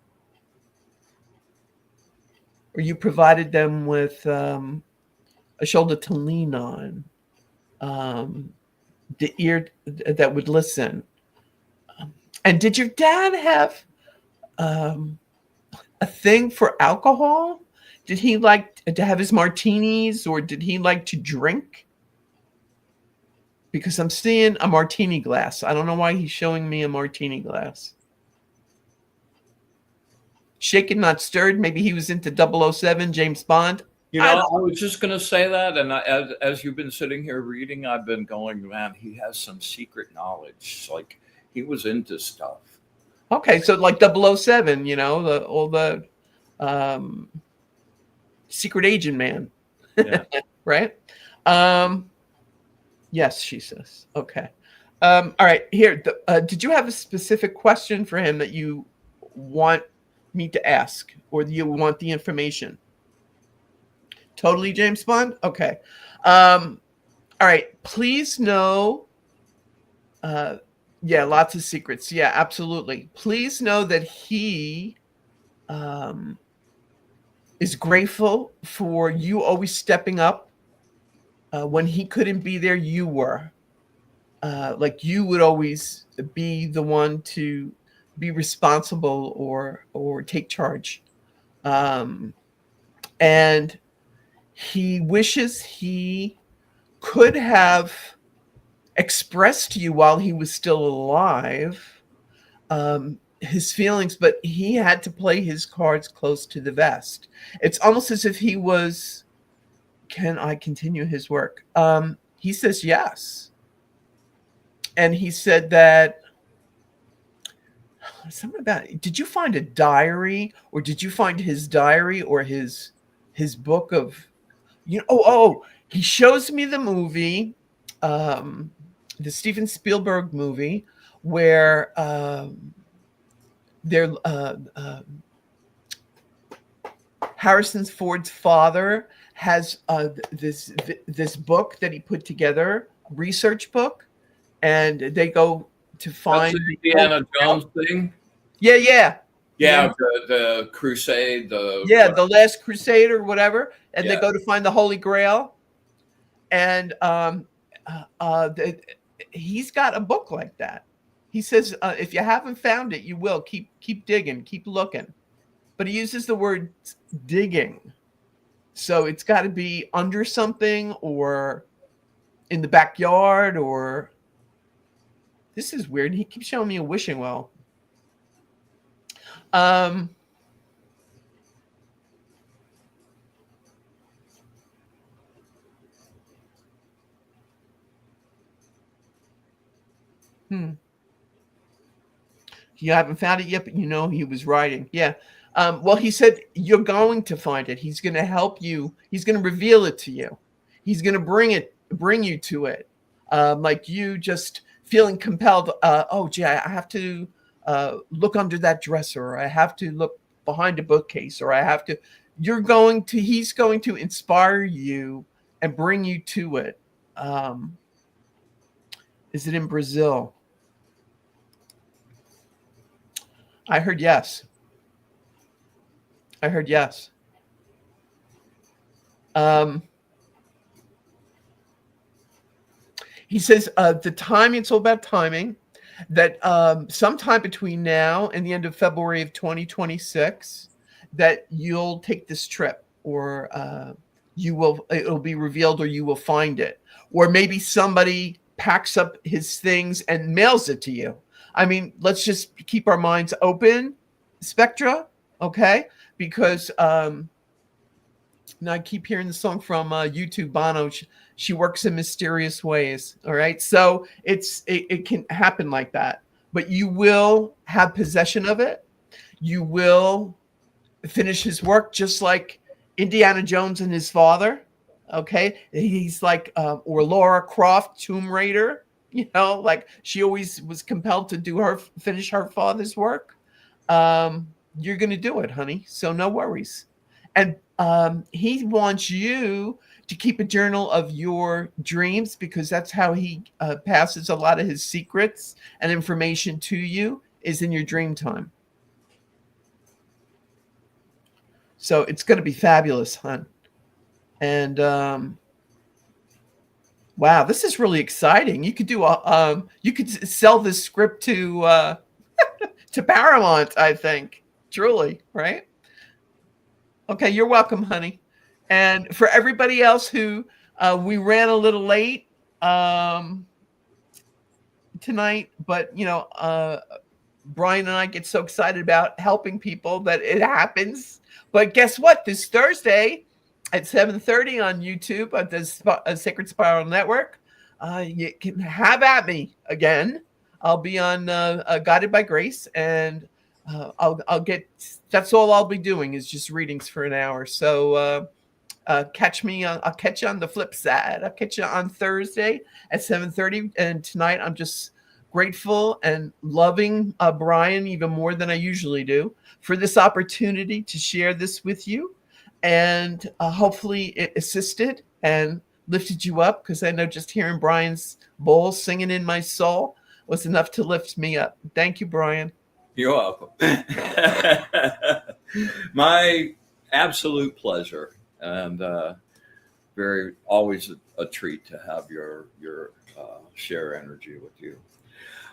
Or you provided them with a shoulder to lean on, the ear that would listen. And did your dad have a thing for alcohol? Did he like to have his martinis, or did he like to drink? Because I'm seeing a martini glass. I don't know why he's showing me a martini glass. Shaken, not stirred. Maybe he was into 007, James Bond. I was just going to say that. And as you've been sitting here reading, I've been going, man, he has some secret knowledge. Like he was into stuff. Okay, so like 007, all the secret agent man. Yeah. Right? Yes, she says. Okay. All right. Here, did you have a specific question for him that you want me to ask, or do you want the information? Totally, James Bond. Okay. All right. Please know. Yeah, lots of secrets. Yeah, absolutely. Please know that he is grateful for you always stepping up. When he couldn't be there, you were. Like you would always be the one to be responsible or take charge. And he wishes he could have expressed to you while he was still alive his feelings, but he had to play his cards close to the vest. It's almost as if he was, can I continue his work? He says yes. And he said that something about, did you find a diary, or did you find his diary or his book of, he shows me the movie, the Steven Spielberg movie, where Harrison Ford's father has this book that he put together, research book, and they go to find the Indiana Jones thing. Yeah. The crusade. The Last Crusade or whatever, and they go to find the Holy Grail, and he's got a book like that. He says, if you haven't found it, you will. Keep digging, keep looking. But he uses the word digging. So it's got to be under something or in the backyard, or this is weird. He keeps showing me a wishing well. You haven't found it yet, but he was writing. Yeah. Well, he said you're going to find it. He's going to help you. He's going to reveal it to you. He's going to bring you to it. Like you just feeling compelled. I have to look under that dresser, or I have to look behind a bookcase, or I have to. He's going to inspire you and bring you to it. Is it in Brazil? I heard yes. He says the timing, it's all about timing, that sometime between now and the end of February of 2026, that you'll take this trip, or it'll be revealed, or you will find it. Or maybe somebody packs up his things and mails it to you. I mean, let's just keep our minds open, Spectra, okay? Because now I keep hearing the song from YouTube, Bono. She works in mysterious ways, all right? So it can happen like that. But you will have possession of it. You will finish his work just like Indiana Jones and his father, okay? He's like, or Laura Croft, Tomb Raider. Like she always was compelled to finish her father's work. You're going to do it, honey. So no worries. And he wants you to keep a journal of your dreams, because that's how he passes a lot of his secrets and information to you, is in your dream time. So it's going to be fabulous, hon. And wow, this is really exciting. You could do you could sell this script to to Paramount, I think. Truly, right? Okay, you're welcome, honey. And for everybody else who we ran a little late tonight, but Brian and I get so excited about helping people that it happens. But guess what? This Thursday at 7:30 on YouTube at the Sacred Spiral Network, you can have at me again. I'll be on Guided by Grace, and I'll get. That's all I'll be doing is just readings for an hour. So catch me. I'll catch you on the flip side. I'll catch you on Thursday at 7:30, and tonight I'm just grateful and loving Brian even more than I usually do for this opportunity to share this with you, and hopefully it assisted and lifted you up, because I know just hearing Brian's bowl singing in my soul was enough to lift me up. Thank you, Brian. You're welcome. My absolute pleasure, and very always a treat to have your share energy with you.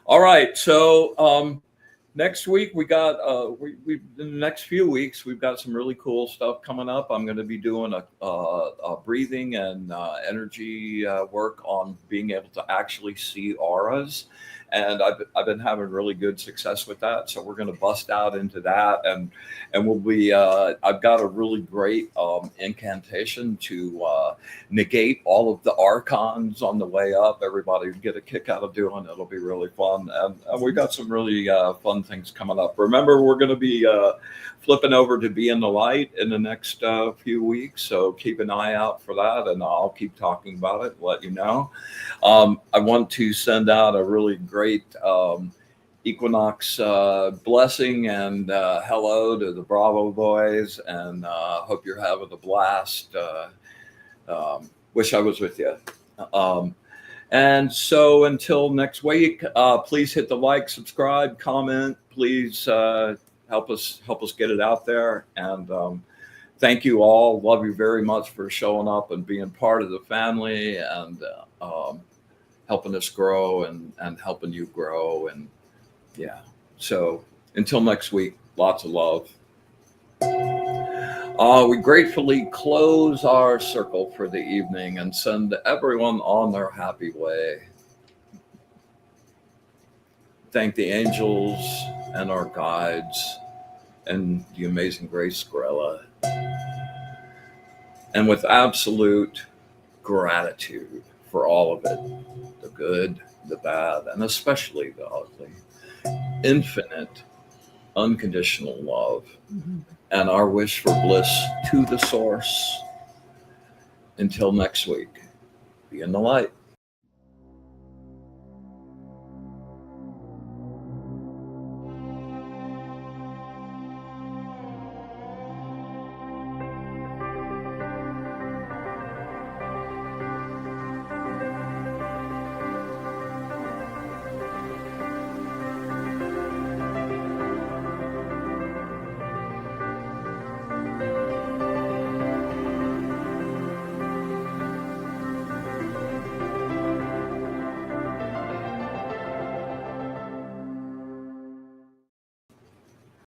All right, so next week we got we in the next few weeks we've got some really cool stuff coming up. I'm going to be doing a breathing and energy work on being able to actually see auras, and I've been having really good success with that. So we're going to bust out into that, and we'll be. I've got a really great incantation to negate all of the archons on the way up. Everybody will get a kick out of doing it. It'll be really fun, and we got some really fun things coming up. Remember, we're going to be flipping over to Be in the Light in the next few weeks, so keep an eye out for that, and I'll keep talking about it, let you know. I want to send out a really great equinox blessing and hello to the Bravo boys, and hope you're having a blast. Wish I was with you. And so until next week, please hit the like, subscribe, comment. Please help us get it out there. And thank you all. Love you very much for showing up and being part of the family, and helping us grow and helping you grow. And yeah, so until next week, lots of love. We gratefully close our circle for the evening and send everyone on their happy way. Thank the angels and our guides and the amazing Grace Grella. And with absolute gratitude for all of it, the good, the bad, and especially the ugly. Infinite, unconditional love. Mm-hmm. And our wish for bliss to the source. Until next week, be in the light.